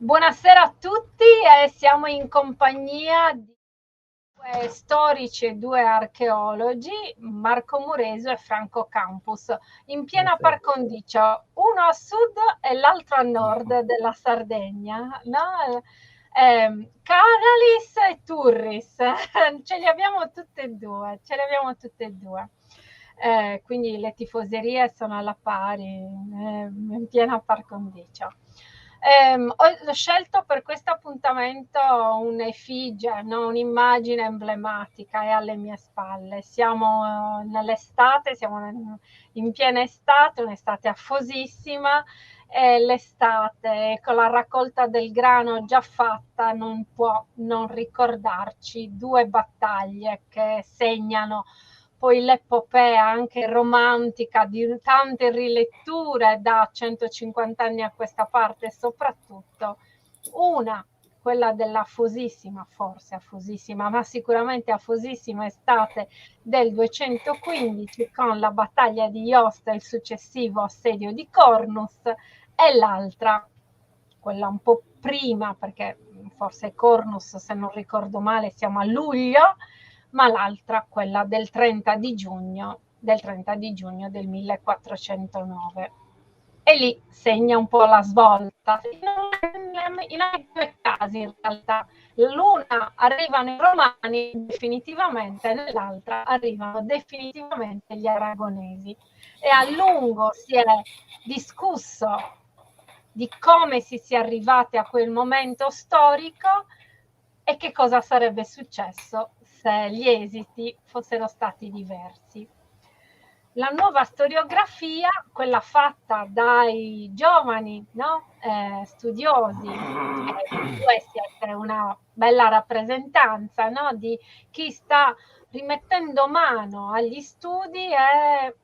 Buonasera a tutti, siamo in compagnia di due storici e due archeologi, Marco Mureso e Franco Campus, in piena par condicio, uno a sud e l'altro a nord della Sardegna, no? Canalis e Turris, ce li abbiamo tutte e due, quindi le tifoserie sono alla pari, in piena par condicio. Ho scelto per questo appuntamento un'effigie, no? Un'immagine emblematica è alle mie spalle. Siamo nell'estate, siamo in piena estate, un'estate affosissima, e l'estate con la raccolta del grano già fatta non può non ricordarci due battaglie che segnano poi l'epopea anche romantica di tante riletture da 150 anni a questa parte, soprattutto una, quella dell'afosissima, forse afosissima, ma sicuramente afosissima estate del 215 con la battaglia di Iosta e il successivo assedio di Cornus, e l'altra, quella un po' prima, perché forse Cornus, se non ricordo male, siamo a luglio, ma l'altra, quella del 30 di giugno del 1409. E lì segna un po' la svolta. In due casi, in realtà, l'una arrivano i romani definitivamente, nell'altra arrivano definitivamente gli aragonesi. E a lungo si è discusso di come si sia arrivati a quel momento storico e che cosa sarebbe successo se gli esiti fossero stati diversi. La nuova storiografia, quella fatta dai giovani, no? Studiosi, voi siete una bella rappresentanza, no? Di chi sta rimettendo mano agli studi e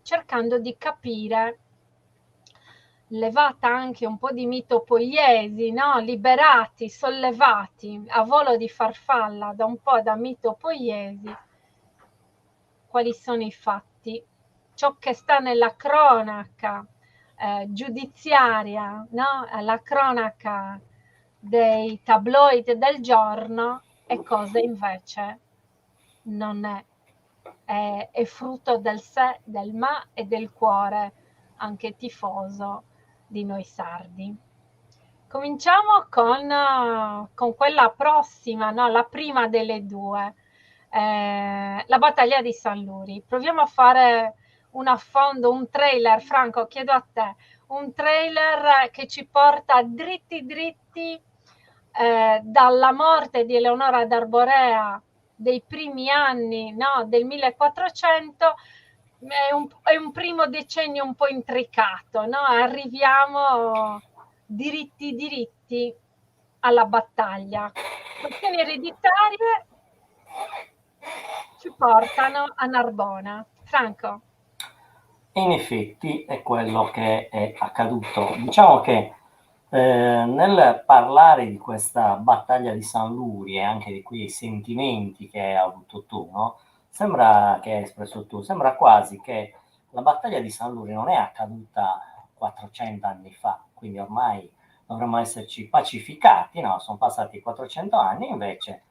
cercando di capire, levata anche un po' di mitopoiesi, no? Liberati, sollevati a volo di farfalla da un po' da mitopoiesi, quali sono i fatti, ciò che sta nella cronaca giudiziaria, no? La cronaca dei tabloid del giorno, e cosa invece non è. È frutto del sé, del ma e del cuore, anche tifoso, di noi sardi. Cominciamo con quella prossima, no? La prima delle due, la battaglia di San Luri. Proviamo a fare un affondo, un trailer, Franco, chiedo a te, un trailer che ci porta dritti dritti dalla morte di Eleonora d'Arborea dei primi anni, no, del 1400. È un primo decennio un po' intricato, no? Arriviamo diritti diritti alla battaglia. Questioni ereditarie ci portano a Narbona. Franco. In effetti è quello che è accaduto. Diciamo che nel parlare di questa battaglia di San Luri e anche di quei sentimenti che hai avuto tu, no? Che hai espresso tu, sembra quasi che la battaglia di San Luri non è accaduta 400 anni fa, quindi ormai dovremmo esserci pacificati, no? Sono passati 400 anni, invece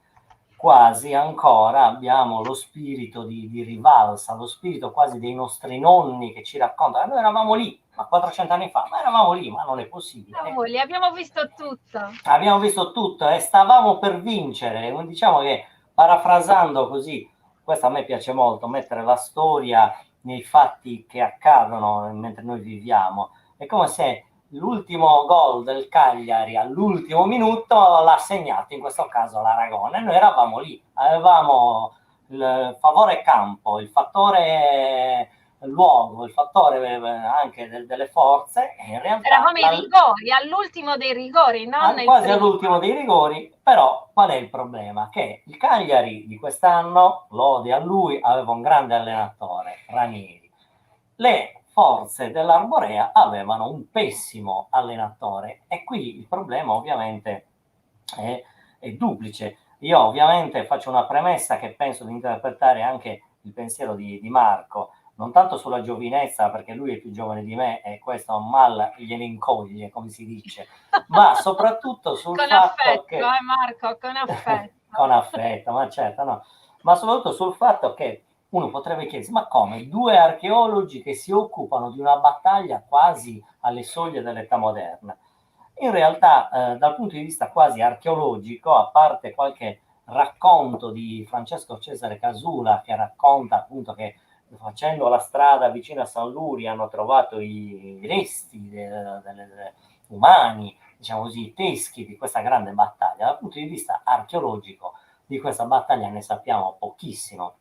quasi ancora abbiamo lo spirito di rivalsa, lo spirito quasi dei nostri nonni che ci raccontano, noi eravamo lì, ma 400 anni fa, ma eravamo lì, ma non è possibile. Abbiamo visto tutto. Abbiamo visto tutto e stavamo per vincere, diciamo che parafrasando così, questo a me piace molto, mettere la storia nei fatti che accadono mentre noi viviamo, è come se l'ultimo gol del Cagliari all'ultimo minuto l'ha segnato in questo caso l'Aragona e noi eravamo lì, avevamo il favore campo, il fattore luogo, il fattore anche delle forze e in realtà eravamo i rigori, all'ultimo dei rigori, no? Quasi all'ultimo dei rigori, però qual è il problema? Che il Cagliari di quest'anno, lode a lui, aveva un grande allenatore, Ranieri. Le forze dell'Arborea avevano un pessimo allenatore e qui il problema ovviamente è duplice. Io ovviamente faccio una premessa che penso di interpretare anche il pensiero di Marco, non tanto sulla giovinezza, perché lui è più giovane di me e questo mal gliene incoglie, come si dice, ma soprattutto sul Con fatto affetto, che Marco, con affetto. con affetto, ma certo, no, ma soprattutto sul fatto che uno potrebbe chiedersi, ma come due archeologi che si occupano di una battaglia quasi alle soglie dell'età moderna? In realtà, dal punto di vista quasi archeologico, a parte qualche racconto di Francesco Cesare Casula che racconta appunto che facendo la strada vicino a San Luri hanno trovato i resti umani, diciamo così, teschi di questa grande battaglia. Dal punto di vista archeologico di questa battaglia ne sappiamo pochissimo,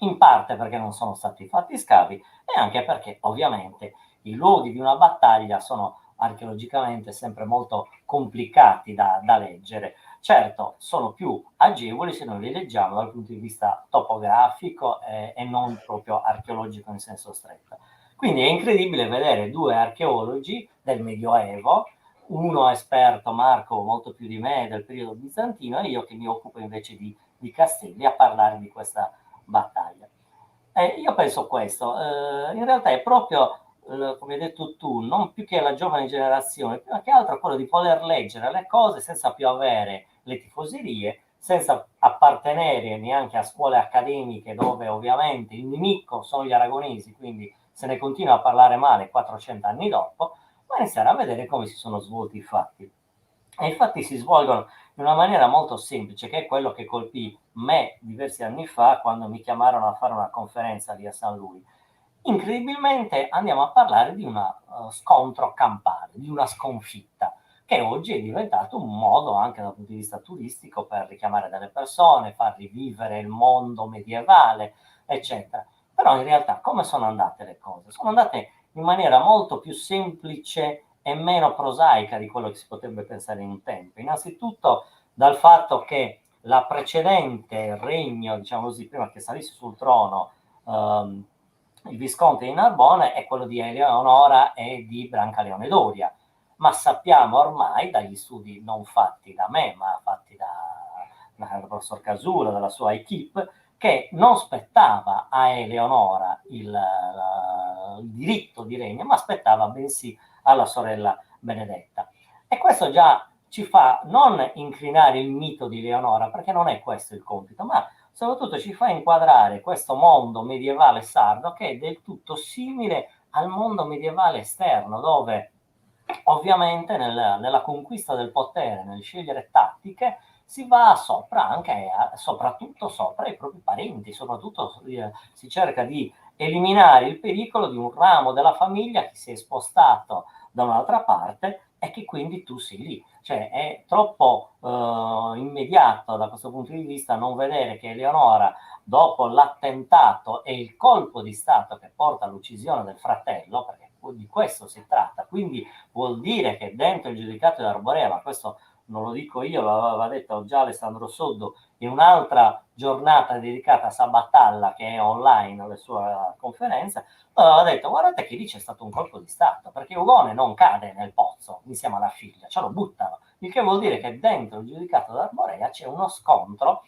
in parte perché non sono stati fatti scavi e anche perché ovviamente i luoghi di una battaglia sono archeologicamente sempre molto complicati da leggere. Certo, sono più agevoli se noi li leggiamo dal punto di vista topografico e non proprio archeologico in senso stretto. Quindi è incredibile vedere due archeologi del Medioevo, uno esperto, Marco, molto più di me del periodo bizantino, e io che mi occupo invece di castelli, a parlare di questa battaglia. Io penso questo, in realtà è proprio, come hai detto tu, non più che la giovane generazione, più che altro quello di poter leggere le cose senza più avere le tifoserie, senza appartenere neanche a scuole accademiche dove ovviamente il nemico sono gli aragonesi, quindi se ne continua a parlare male 400 anni dopo, ma iniziare a vedere come si sono svolti i fatti. E infatti si svolgono in una maniera molto semplice, che è quello che colpì me diversi anni fa quando mi chiamarono a fare una conferenza lì a San Lui. Incredibilmente andiamo a parlare di uno scontro campale, di una sconfitta, che oggi è diventato un modo anche dal punto di vista turistico per richiamare delle persone, far rivivere il mondo medievale, eccetera. Però in realtà come sono andate le cose? Sono andate in maniera molto più semplice e meno prosaica di quello che si potrebbe pensare in un tempo. Innanzitutto dal fatto che la precedente regno, diciamo così, prima che salisse sul trono il visconte di Narbona è quello di Eleonora e di Brancaleone Doria, ma sappiamo ormai dagli studi non fatti da me, ma fatti dal professor Casula, dalla sua equipe, che non spettava a Eleonora il diritto di regno, ma spettava bensì alla sorella Benedetta. E questo già ci fa non incrinare il mito di Leonora, perché non è questo il compito, ma soprattutto ci fa inquadrare questo mondo medievale sardo che è del tutto simile al mondo medievale esterno, dove ovviamente nella conquista del potere, nel scegliere tattiche, si va sopra anche, soprattutto sopra i propri parenti, soprattutto si cerca di eliminare il pericolo di un ramo della famiglia che si è spostato da un'altra parte e che quindi tu sei lì. Cioè è troppo immediato da questo punto di vista non vedere che Eleonora, dopo l'attentato e il colpo di Stato che porta all'uccisione del fratello, perché di questo si tratta, quindi vuol dire che dentro il giudicato di Arborea, ma questo non lo dico io, l'aveva detto già Alessandro Soddo in un'altra giornata dedicata a Sabattalla che è online alla sua conferenza, aveva detto guardate che lì c'è stato un colpo di Stato, perché Ugone non cade nel pozzo insieme alla figlia, ce lo buttano, il che vuol dire che dentro il giudicato d'Arborea c'è uno scontro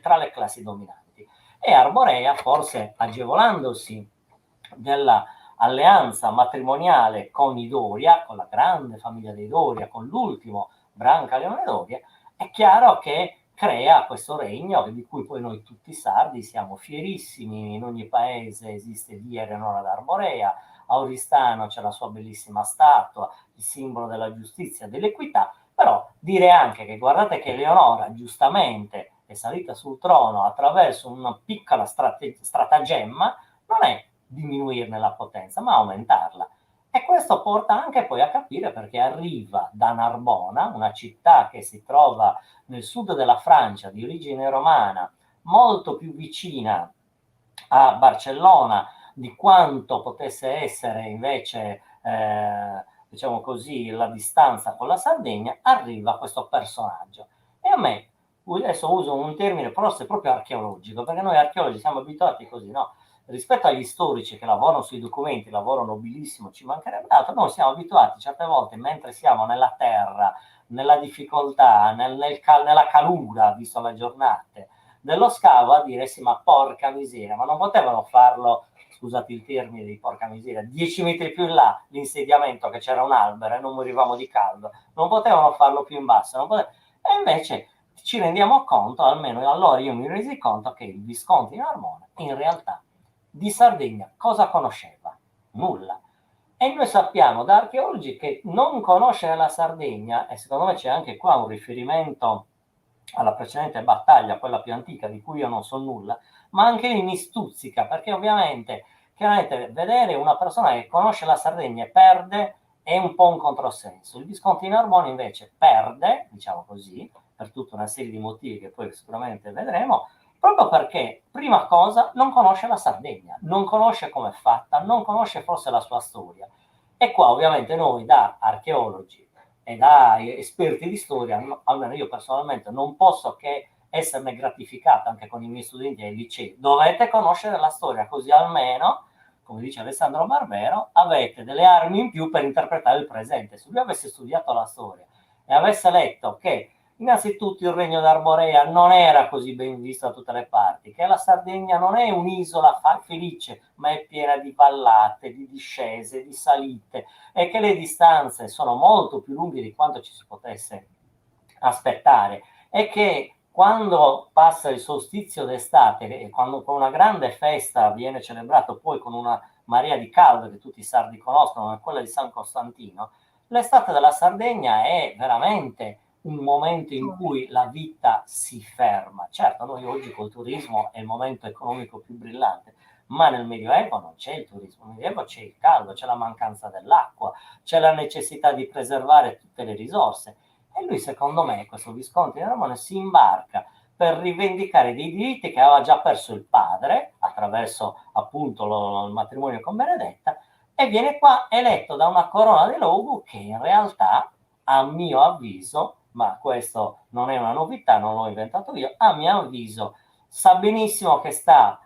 tra le classi dominanti e Arborea, forse agevolandosi della alleanza matrimoniale con i Doria, con la grande famiglia dei Doria, con l'ultimo Brancaleone Doria, è chiaro che crea questo regno di cui poi noi tutti sardi siamo fierissimi, in ogni paese esiste via Eleonora d'Arborea, a Oristano c'è la sua bellissima statua, il simbolo della giustizia e dell'equità, però dire anche che guardate che Eleonora giustamente è salita sul trono attraverso una piccola stratagemma, non è diminuirne la potenza, ma aumentarla. E questo porta anche poi a capire perché arriva da Narbona, una città che si trova nel sud della Francia, di origine romana, molto più vicina a Barcellona di quanto potesse essere invece, diciamo così, la distanza con la Sardegna, arriva questo personaggio. E a me, adesso uso un termine forse proprio archeologico, perché noi archeologi siamo abituati così, no? Rispetto agli storici che lavorano sui documenti, lavoro nobilissimo, ci mancherebbe altro, noi siamo abituati certe volte, mentre siamo nella terra, nella difficoltà, nella calura, visto le giornate, dello scavo, a dire sì, ma porca miseria, ma non potevano farlo scusate il termine di porca miseria, 10 metri più in là l'insediamento che c'era un albero e non morivamo di caldo, non potevano farlo più in basso, e invece ci rendiamo conto, almeno allora io mi resi conto che il Visconti Narbona in realtà di Sardegna cosa conosceva? Nulla. E noi sappiamo da archeologi che non conoscere la Sardegna, e secondo me c'è anche qua un riferimento alla precedente battaglia, quella più antica di cui io non so nulla, ma anche lì mi stuzzica, perché ovviamente chiaramente vedere una persona che conosce la Sardegna e perde è un po' un controsenso. Il Visconti Narbona invece perde, diciamo così, per tutta una serie di motivi che poi sicuramente vedremo, proprio perché, prima cosa, non conosce la Sardegna, non conosce com'è fatta, non conosce forse la sua storia. E qua ovviamente noi da archeologi e da esperti di storia, almeno io personalmente non posso che esserne gratificato anche con i miei studenti ai licei. Dovete conoscere la storia, così almeno, come dice Alessandro Barbero, avete delle armi in più per interpretare il presente. Se lui avesse studiato la storia e avesse letto che innanzitutto il regno d'Arborea non era così ben visto da tutte le parti, che la Sardegna non è un'isola felice, ma è piena di vallate, di discese, di salite, e che le distanze sono molto più lunghe di quanto ci si potesse aspettare, e che quando passa il solstizio d'estate e quando con una grande festa viene celebrato poi con una marea di caldo che tutti i sardi conoscono, quella di San Costantino, l'estate della Sardegna è veramente un momento in cui la vita si ferma. Certo, noi oggi col turismo è il momento economico più brillante, ma nel Medioevo non c'è il turismo, nel Medioevo c'è il caldo, c'è la mancanza dell'acqua, c'è la necessità di preservare tutte le risorse. E lui, secondo me, questo Visconti di Narbona, si imbarca per rivendicare dei diritti che aveva già perso il padre attraverso appunto il matrimonio con Benedetta, e viene qua eletto da una corona di Logu che in realtà, a mio avviso, ma questo non è una novità, non l'ho inventato io, a mio avviso sa benissimo che sta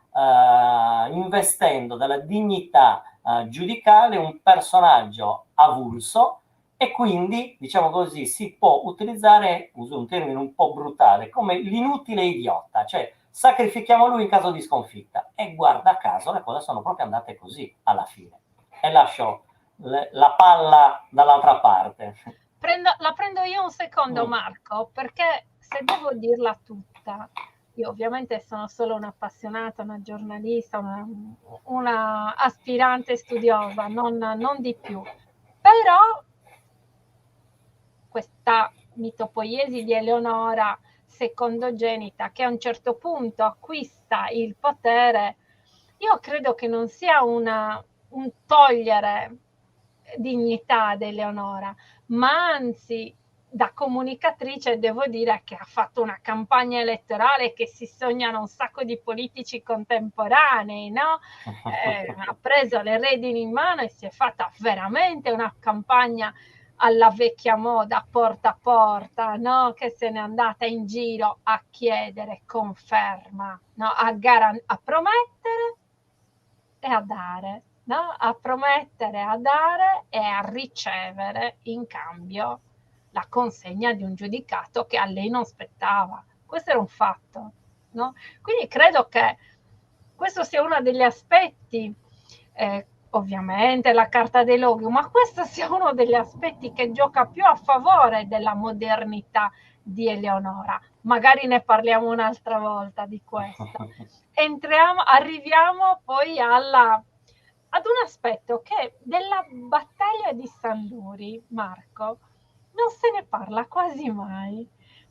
investendo della dignità giudicale un personaggio avulso, e quindi, diciamo così, si può utilizzare, uso un termine un po' brutale, come l'inutile idiota, cioè sacrifichiamo lui in caso di sconfitta. E guarda caso le cose sono proprio andate così alla fine. E lascio la palla dall'altra parte. La prendo io un secondo, Marco, perché se devo dirla tutta, io ovviamente sono solo un'appassionata, una giornalista, una aspirante studiosa, non di più. Però questa mitopoiesi di Eleonora secondogenita, che a un certo punto acquista il potere, io credo che non sia un togliere dignità ad Eleonora, ma anzi, da comunicatrice devo dire che ha fatto una campagna elettorale che si sognano un sacco di politici contemporanei, no? Ha preso le redini in mano e si è fatta veramente una campagna alla vecchia moda, porta a porta, no? Che se n'è andata in giro a chiedere conferma, no? A promettere e a dare, no? A promettere, a dare e a ricevere in cambio la consegna di un giudicato che a lei non spettava. Questo era un fatto, no? Quindi credo che questo sia uno degli aspetti, ovviamente la carta dei loghi, ma questo sia uno degli aspetti che gioca più a favore della modernità di Eleonora. Magari ne parliamo un'altra volta di questo. Arriviamo poi ad un aspetto che della battaglia di San Luri, Marco, non se ne parla quasi mai,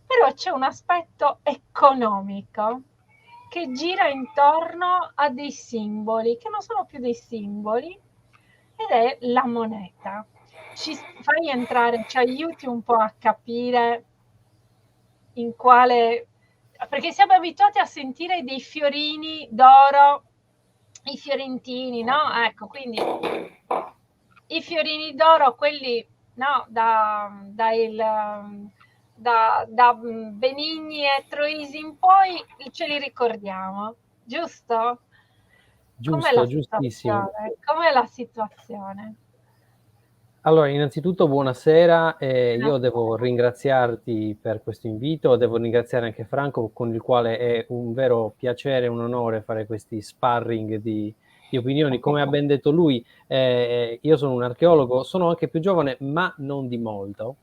però c'è un aspetto economico che gira intorno a dei simboli, che non sono più dei simboli, ed è la moneta. Ci fai entrare, ci aiuti un po' a capire in quale... Perché siamo abituati a sentire dei fiorini d'oro, i fiorentini, no? Ecco, quindi i fiorini d'oro, quelli, no, da Benigni e Troisi in poi ce li ricordiamo, giusto? Giusto, giustissimo. Com'è la situazione? Allora, innanzitutto buonasera, io devo ringraziarti per questo invito, devo ringraziare anche Franco, con il quale è un vero piacere e un onore fare questi sparring di di opinioni. Come ha ben detto lui, io sono un archeologo, sono anche più giovane, ma non di molto.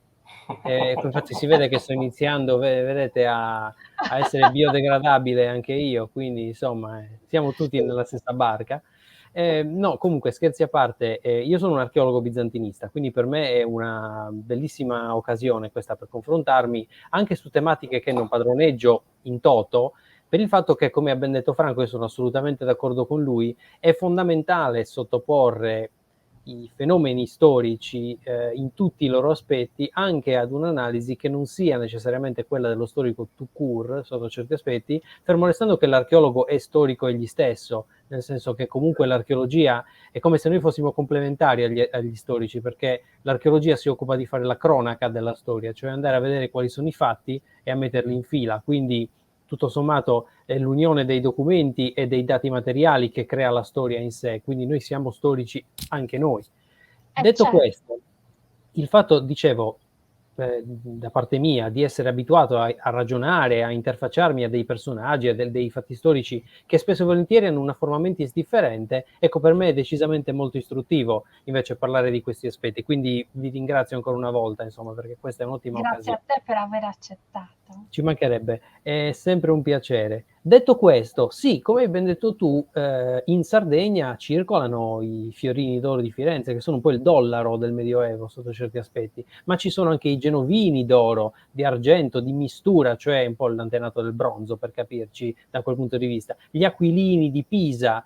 Infatti si vede che sto iniziando, vedete, a essere biodegradabile anche io, quindi insomma siamo tutti nella stessa barca. No, comunque scherzi a parte, io sono un archeologo bizantinista, quindi per me è una bellissima occasione questa per confrontarmi anche su tematiche che non padroneggio in toto, per il fatto che, come ha ben detto Franco, io sono assolutamente d'accordo con lui, è fondamentale sottoporre i fenomeni storici in tutti i loro aspetti anche ad un'analisi che non sia necessariamente quella dello storico tout court sotto certi aspetti, fermo restando che l'archeologo è storico egli stesso, nel senso che comunque l'archeologia è come se noi fossimo complementari agli storici, perché l'archeologia si occupa di fare la cronaca della storia, cioè andare a vedere quali sono i fatti e a metterli in fila, quindi tutto sommato è l'unione dei documenti e dei dati materiali che crea la storia in sé, quindi noi siamo storici anche noi. Detto certo. questo, il fatto, dicevo, da parte mia, di essere abituato a ragionare, a interfacciarmi a dei personaggi, a dei fatti storici che spesso e volentieri hanno una forma mentis differente, ecco, per me è decisamente molto istruttivo invece parlare di questi aspetti, quindi vi ringrazio ancora una volta, insomma, perché questa è un'ottima Grazie a occasione. te per aver accettato. Ci mancherebbe, è sempre un piacere. Detto questo, sì, come hai ben detto tu, in Sardegna circolano i fiorini d'oro di Firenze, che sono un po' il dollaro del Medioevo sotto certi aspetti, ma ci sono anche i genovini d'oro, di argento, di mistura, cioè un po' l'antenato del bronzo per capirci da quel punto di vista, gli aquilini di Pisa,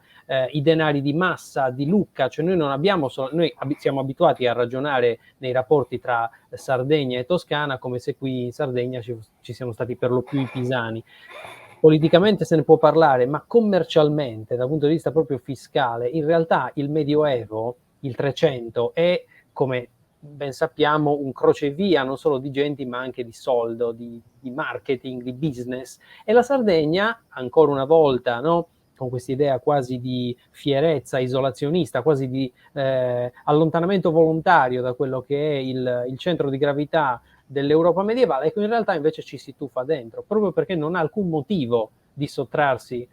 i denari di Massa, di Lucca, cioè noi non abbiamo noi siamo abituati a ragionare nei rapporti tra Sardegna e Toscana come se qui in Sardegna ci siano stati per lo più i pisani. Politicamente se ne può parlare, ma commercialmente, dal punto di vista proprio fiscale, in realtà il Medioevo, il 300, è, come ben sappiamo, un crocevia non solo di genti ma anche di soldo, di marketing, di business. E la Sardegna, ancora una volta, no? Con questa idea quasi di fierezza isolazionista, quasi di allontanamento volontario da quello che è il centro di gravità dell'Europa medievale, ecco, in realtà invece ci si tuffa dentro, proprio perché non ha alcun motivo di sottrarsi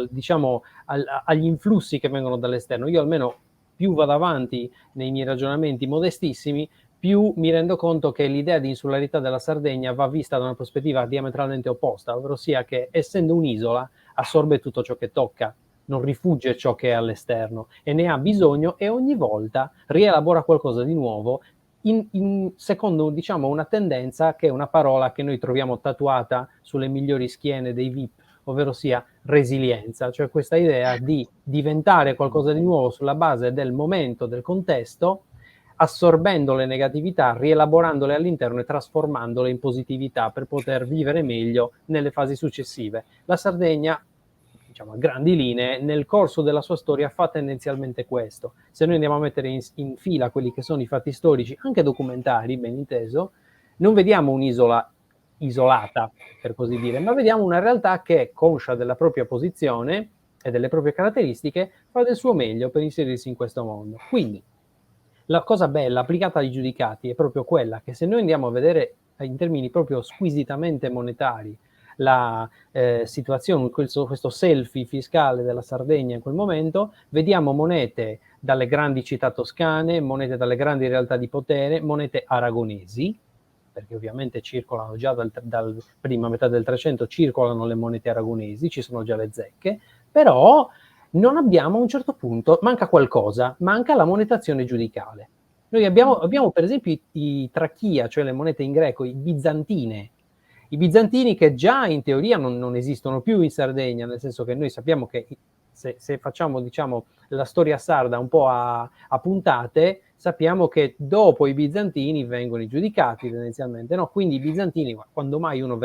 diciamo, agli influssi che vengono dall'esterno. Io almeno più vado avanti nei miei ragionamenti modestissimi, più mi rendo conto che l'idea di insularità della Sardegna va vista da una prospettiva diametralmente opposta, ovvero sia che essendo un'isola assorbe tutto ciò che tocca, non rifugge ciò che è all'esterno e ne ha bisogno e ogni volta rielabora qualcosa di nuovo secondo, diciamo, una tendenza che è una parola che noi troviamo tatuata sulle migliori schiene dei VIP, ovvero sia resilienza, cioè questa idea di diventare qualcosa di nuovo sulla base del momento, del contesto, assorbendo le negatività, rielaborandole all'interno e trasformandole in positività per poter vivere meglio nelle fasi successive. La Sardegna, diciamo a grandi linee, nel corso della sua storia fa tendenzialmente questo. Se noi andiamo a mettere in fila quelli che sono i fatti storici, anche documentari, ben inteso, non vediamo un'isola isolata, per così dire, ma vediamo una realtà che, conscia della propria posizione e delle proprie caratteristiche, fa del suo meglio per inserirsi in questo mondo. Quindi, la cosa bella applicata ai giudicati è proprio quella che se noi andiamo a vedere in termini proprio squisitamente monetari la situazione, questo selfie fiscale della Sardegna in quel momento, vediamo monete dalle grandi città toscane, monete dalle grandi realtà di potere, monete aragonesi, perché ovviamente circolano già dal prima metà del 300, circolano le monete aragonesi, ci sono già le zecche, però non abbiamo a un certo punto, manca qualcosa, manca la monetazione giudicale. Noi abbiamo per esempio i trachia, cioè le monete in greco, i bizantine. I bizantini che già in teoria non esistono più in Sardegna, nel senso che noi sappiamo che se facciamo, diciamo, la storia sarda un po' a puntate, sappiamo che dopo i bizantini vengono i giudicati tendenzialmente, no? Quindi i bizantini, quando mai uno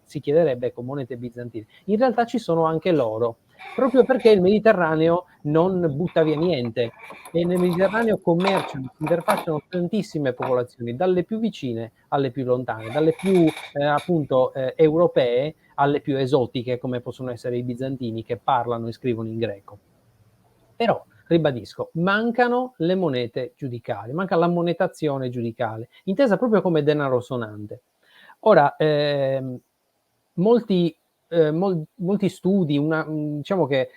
si chiederebbe, ecco, monete bizantine. In realtà ci sono anche loro, proprio perché il Mediterraneo non butta via niente e nel Mediterraneo commerciano, si interfacciano tantissime popolazioni, dalle più vicine alle più lontane, dalle più appunto europee alle più esotiche come possono essere i bizantini che parlano e scrivono in greco. Però, ribadisco, mancano le monete giudicali, manca la monetazione giudicale, intesa proprio come denaro sonante. Ora, molti molti studi, diciamo che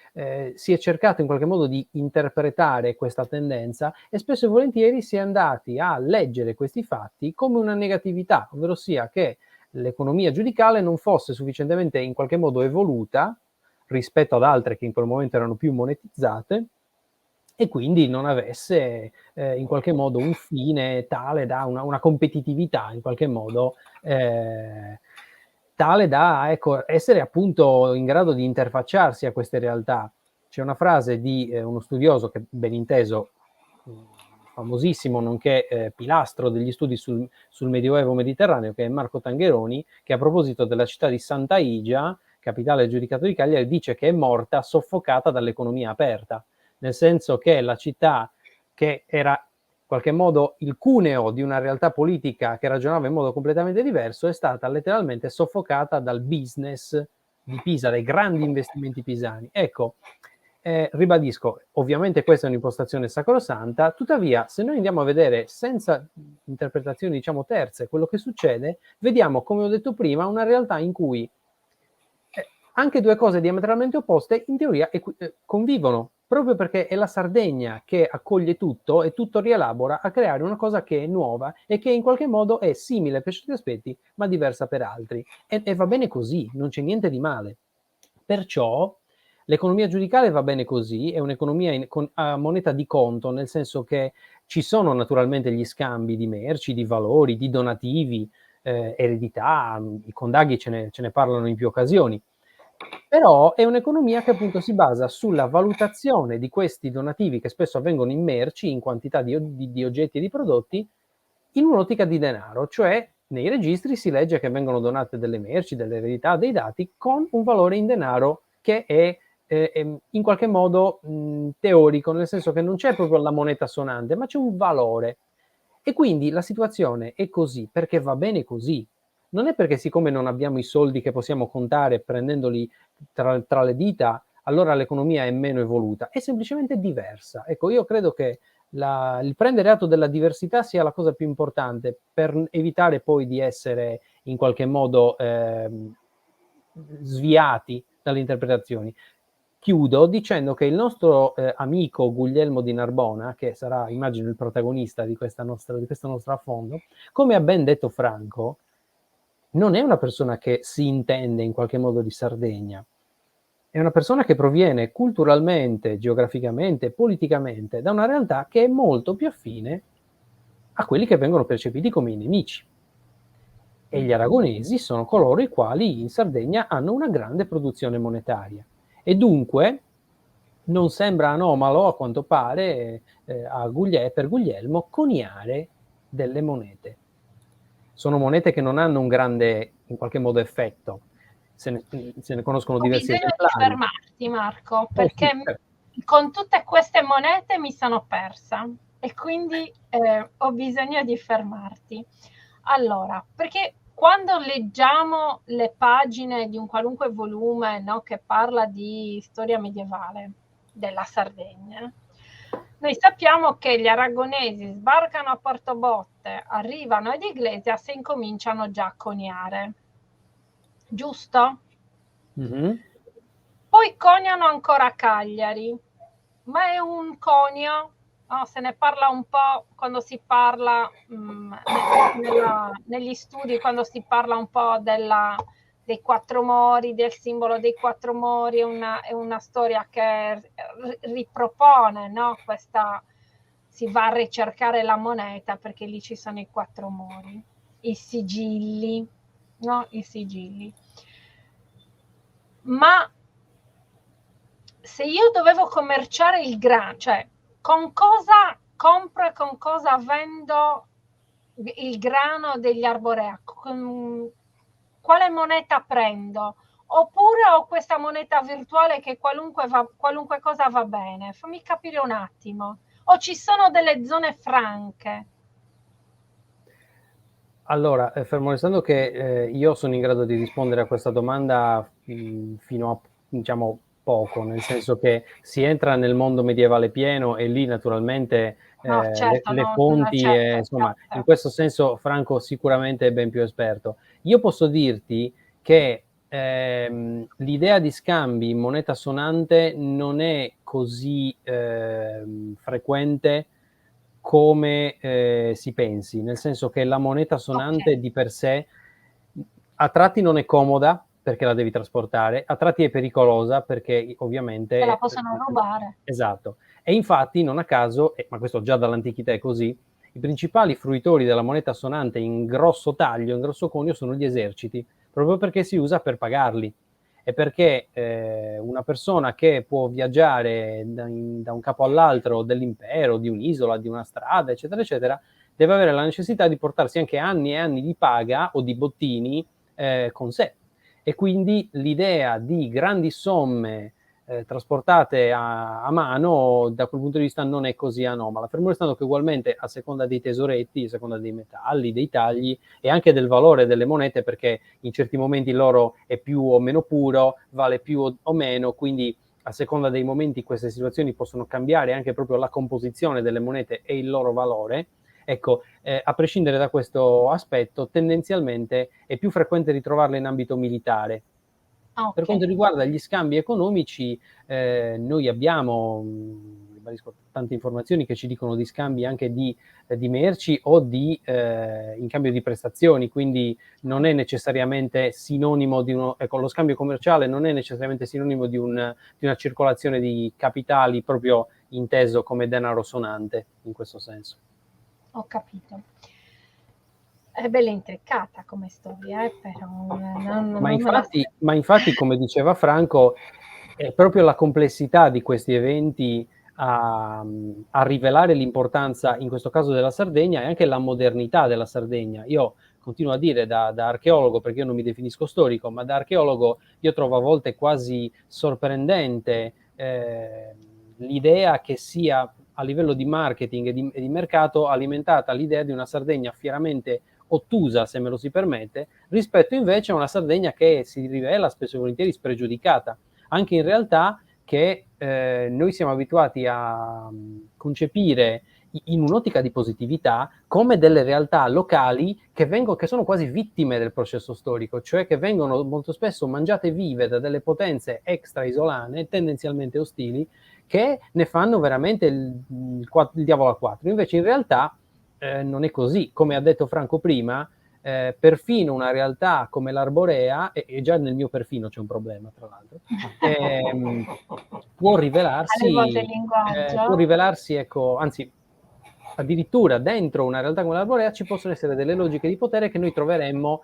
si è cercato in qualche modo di interpretare questa tendenza e spesso e volentieri si è andati a leggere questi fatti come una negatività, ovvero sia che l'economia giudicale non fosse sufficientemente in qualche modo evoluta rispetto ad altre che in quel momento erano più monetizzate e quindi non avesse in qualche modo un fine tale da una competitività in qualche modo tale da essere appunto in grado di interfacciarsi a queste realtà. C'è una frase di uno studioso che ben inteso, famosissimo, nonché pilastro degli studi sul Medioevo mediterraneo, che è Marco Tangheroni, che a proposito della città di Santa Igia, capitale del giudicato di Cagliari, dice che è morta soffocata dall'economia aperta, nel senso che la città, che era in qualche modo il cuneo di una realtà politica che ragionava in modo completamente diverso, è stata letteralmente soffocata dal business di Pisa, dai grandi investimenti pisani. Ecco, ribadisco, ovviamente questa è un'impostazione sacrosanta, tuttavia se noi andiamo a vedere senza interpretazioni diciamo terze quello che succede, vediamo, come ho detto prima, una realtà in cui anche due cose diametralmente opposte in teoria convivono, proprio perché è la Sardegna che accoglie tutto e tutto rielabora a creare una cosa che è nuova e che in qualche modo è simile per certi aspetti ma diversa per altri. E va bene così, non c'è niente di male. Perciò l'economia giudicale va bene così, è un'economia a moneta di conto, nel senso che ci sono naturalmente gli scambi di merci, di valori, di donativi, eredità, i condaghi ce ne parlano in più occasioni. Però è un'economia che appunto si basa sulla valutazione di questi donativi che spesso avvengono in merci, in quantità di oggetti e di prodotti, in un'ottica di denaro, cioè nei registri si legge che vengono donate delle merci, delle eredità, dei dati con un valore in denaro che è in qualche modo teorico, nel senso che non c'è proprio la moneta sonante, ma c'è un valore. E quindi la situazione è così perché va bene così. Non è perché siccome non abbiamo i soldi che possiamo contare prendendoli tra le dita, allora l'economia è meno evoluta, è semplicemente diversa. Ecco, io credo che il prendere atto della diversità sia la cosa più importante per evitare poi di essere in qualche modo sviati dalle interpretazioni. Chiudo dicendo che il nostro amico Guglielmo di Narbona, che sarà, immagino, il protagonista di questo nostro affondo, come ha ben detto Franco, non è una persona che si intende in qualche modo di Sardegna, è una persona che proviene culturalmente, geograficamente, politicamente da una realtà che è molto più affine a quelli che vengono percepiti come i nemici. E gli aragonesi sono coloro i quali in Sardegna hanno una grande produzione monetaria. E dunque non sembra anomalo, a quanto pare, per Guglielmo coniare delle monete. Sono monete che non hanno un grande, in qualche modo, effetto. Se ne conoscono diversi esemplari. Ho bisogno di fermarti, Marco, perché con tutte queste monete mi sono persa e quindi ho bisogno di fermarti. Allora, perché quando leggiamo le pagine di un qualunque volume, no, che parla di storia medievale della Sardegna, noi sappiamo che gli aragonesi sbarcano a Portobotte, arrivano ad Iglesias e incominciano già a coniare. Giusto? Mm-hmm. Poi coniano ancora a Cagliari, ma è un conio, no? Se ne parla un po' quando si parla negli studi, quando si parla un po' dei quattro mori, del simbolo dei quattro mori, è una storia che ripropone, no? Si va a ricercare la moneta perché lì ci sono i quattro mori, i sigilli, no? I sigilli. Ma se io dovevo commerciare il grano, cioè con cosa compro e con cosa vendo il grano degli arborea, quale moneta prendo? Oppure ho questa moneta virtuale che qualunque cosa va bene? Fammi capire un attimo. O ci sono delle zone franche? Allora, fermo restando che io sono in grado di rispondere a questa domanda fino a, diciamo, poco, nel senso che si entra nel mondo medievale pieno e lì naturalmente No, certo, le no, fonti, certo, insomma, certo. in questo senso Franco sicuramente è ben più esperto. Io posso dirti che l'idea di scambi in moneta sonante non è così frequente come si pensi, nel senso che la moneta sonante di per sé a tratti non è comoda perché la devi trasportare, a tratti è pericolosa perché ovviamente... Te la possono rubare. Esatto. E infatti, non a caso, ma questo già dall'antichità è così, i principali fruitori della moneta sonante in grosso taglio, in grosso conio, sono gli eserciti, proprio perché si usa per pagarli. E perché una persona che può viaggiare da un capo all'altro dell'impero, di un'isola, di una strada, eccetera, eccetera, deve avere la necessità di portarsi anche anni e anni di paga o di bottini con sé. E quindi l'idea di grandi somme trasportate a mano, da quel punto di vista non è così anomala, fermo restando che ugualmente a seconda dei tesoretti, a seconda dei metalli, dei tagli e anche del valore delle monete, perché in certi momenti l'oro è più o meno puro, vale più o meno, quindi a seconda dei momenti queste situazioni possono cambiare anche proprio la composizione delle monete e il loro valore. Ecco, a prescindere da questo aspetto, tendenzialmente è più frequente ritrovarle in ambito militare. Okay. Per quanto riguarda gli scambi economici, noi abbiamo tante informazioni che ci dicono di scambi anche di merci o in cambio di prestazioni, quindi non è necessariamente sinonimo di uno, ecco, lo scambio commerciale non è necessariamente sinonimo di una circolazione di capitali proprio inteso come denaro sonante, in questo senso. Ho capito. È bella intriccata come storia, però ma infatti, come diceva Franco, è proprio la complessità di questi eventi a rivelare l'importanza, in questo caso della Sardegna, e anche la modernità della Sardegna. Io continuo a dire da archeologo, perché io non mi definisco storico, ma da archeologo io trovo a volte quasi sorprendente l'idea che sia a livello di marketing e di mercato alimentata l'idea di una Sardegna fieramente ottusa, se me lo si permette, rispetto invece a una Sardegna che si rivela spesso e volentieri spregiudicata, anche in realtà che noi siamo abituati a concepire in un'ottica di positività come delle realtà locali che sono quasi vittime del processo storico, cioè che vengono molto spesso mangiate vive da delle potenze extra isolane, tendenzialmente ostili, che ne fanno veramente il diavolo a quattro. Invece in realtà non è così. Come ha detto Franco prima, perfino una realtà come l'Arborea, e già nel mio perfino c'è un problema, tra l'altro, può rivelarsi, ecco, anzi, addirittura dentro una realtà come l'Arborea ci possono essere delle logiche di potere che noi troveremmo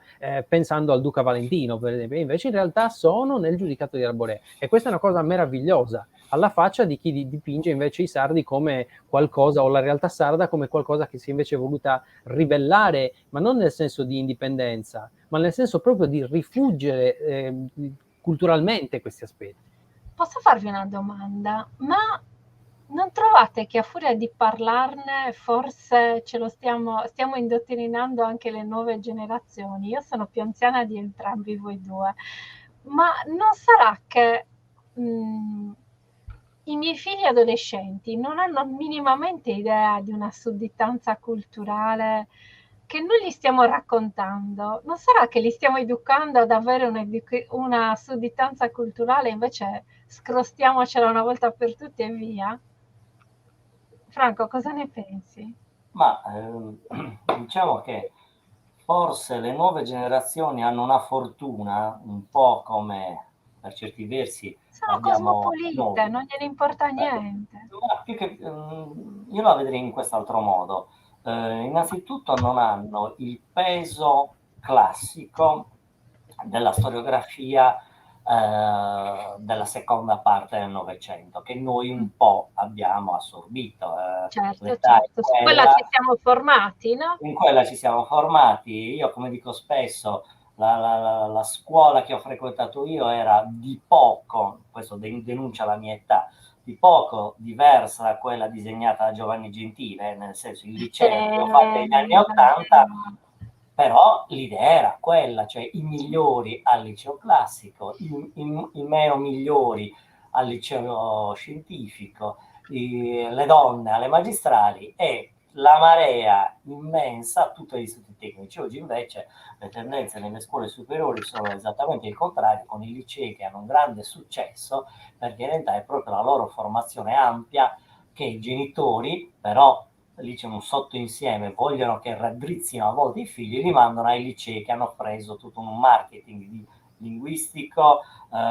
pensando al Duca Valentino, per esempio, e invece in realtà sono nel giudicato di Arborea. E questa è una cosa meravigliosa, alla faccia di chi dipinge invece i sardi come qualcosa, o la realtà sarda come qualcosa che si è invece voluta ribellare, ma non nel senso di indipendenza, ma nel senso proprio di rifuggire culturalmente questi aspetti. Posso farvi una domanda? Ma non trovate che a furia di parlarne forse stiamo indottrinando anche le nuove generazioni? Io sono più anziana di entrambi voi due, ma non sarà che i miei figli adolescenti non hanno minimamente idea di una sudditanza culturale che noi gli stiamo raccontando? Non sarà che li stiamo educando ad avere una sudditanza culturale, invece scrostiamocela una volta per tutte e via? Franco, cosa ne pensi? Ma diciamo che forse le nuove generazioni hanno una fortuna, un po' come per certi versi Sono cosmopolite, noi. non gliene importa niente. Ma più che, io la vedrei in quest'altro modo. Innanzitutto non hanno il peso classico della storiografia della seconda parte del Novecento, che noi un po' abbiamo assorbito. Certo, su quella ci siamo formati, no? In quella ci siamo formati. Io, come dico spesso, la scuola che ho frequentato io era di poco, questo denuncia la mia età, di poco diversa da quella disegnata da Giovanni Gentile, nel senso il liceo che ho fatto negli anni '80, però l'idea era quella, cioè i migliori al liceo classico, i meno migliori al liceo scientifico, le donne alle magistrali e la marea immensa a tutti gli istituti tecnici. Oggi invece le tendenze nelle scuole superiori sono esattamente il contrario, con i licei che hanno un grande successo, perché in realtà è proprio la loro formazione ampia che i genitori, però lì c'è un sottoinsieme, vogliono che raddrizzino a volte i figli, li mandano ai licei che hanno preso tutto un marketing linguistico,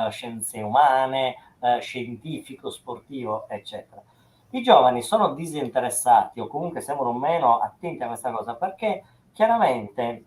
scienze umane, scientifico, sportivo, eccetera. I giovani sono disinteressati o comunque sembrano meno attenti a questa cosa perché chiaramente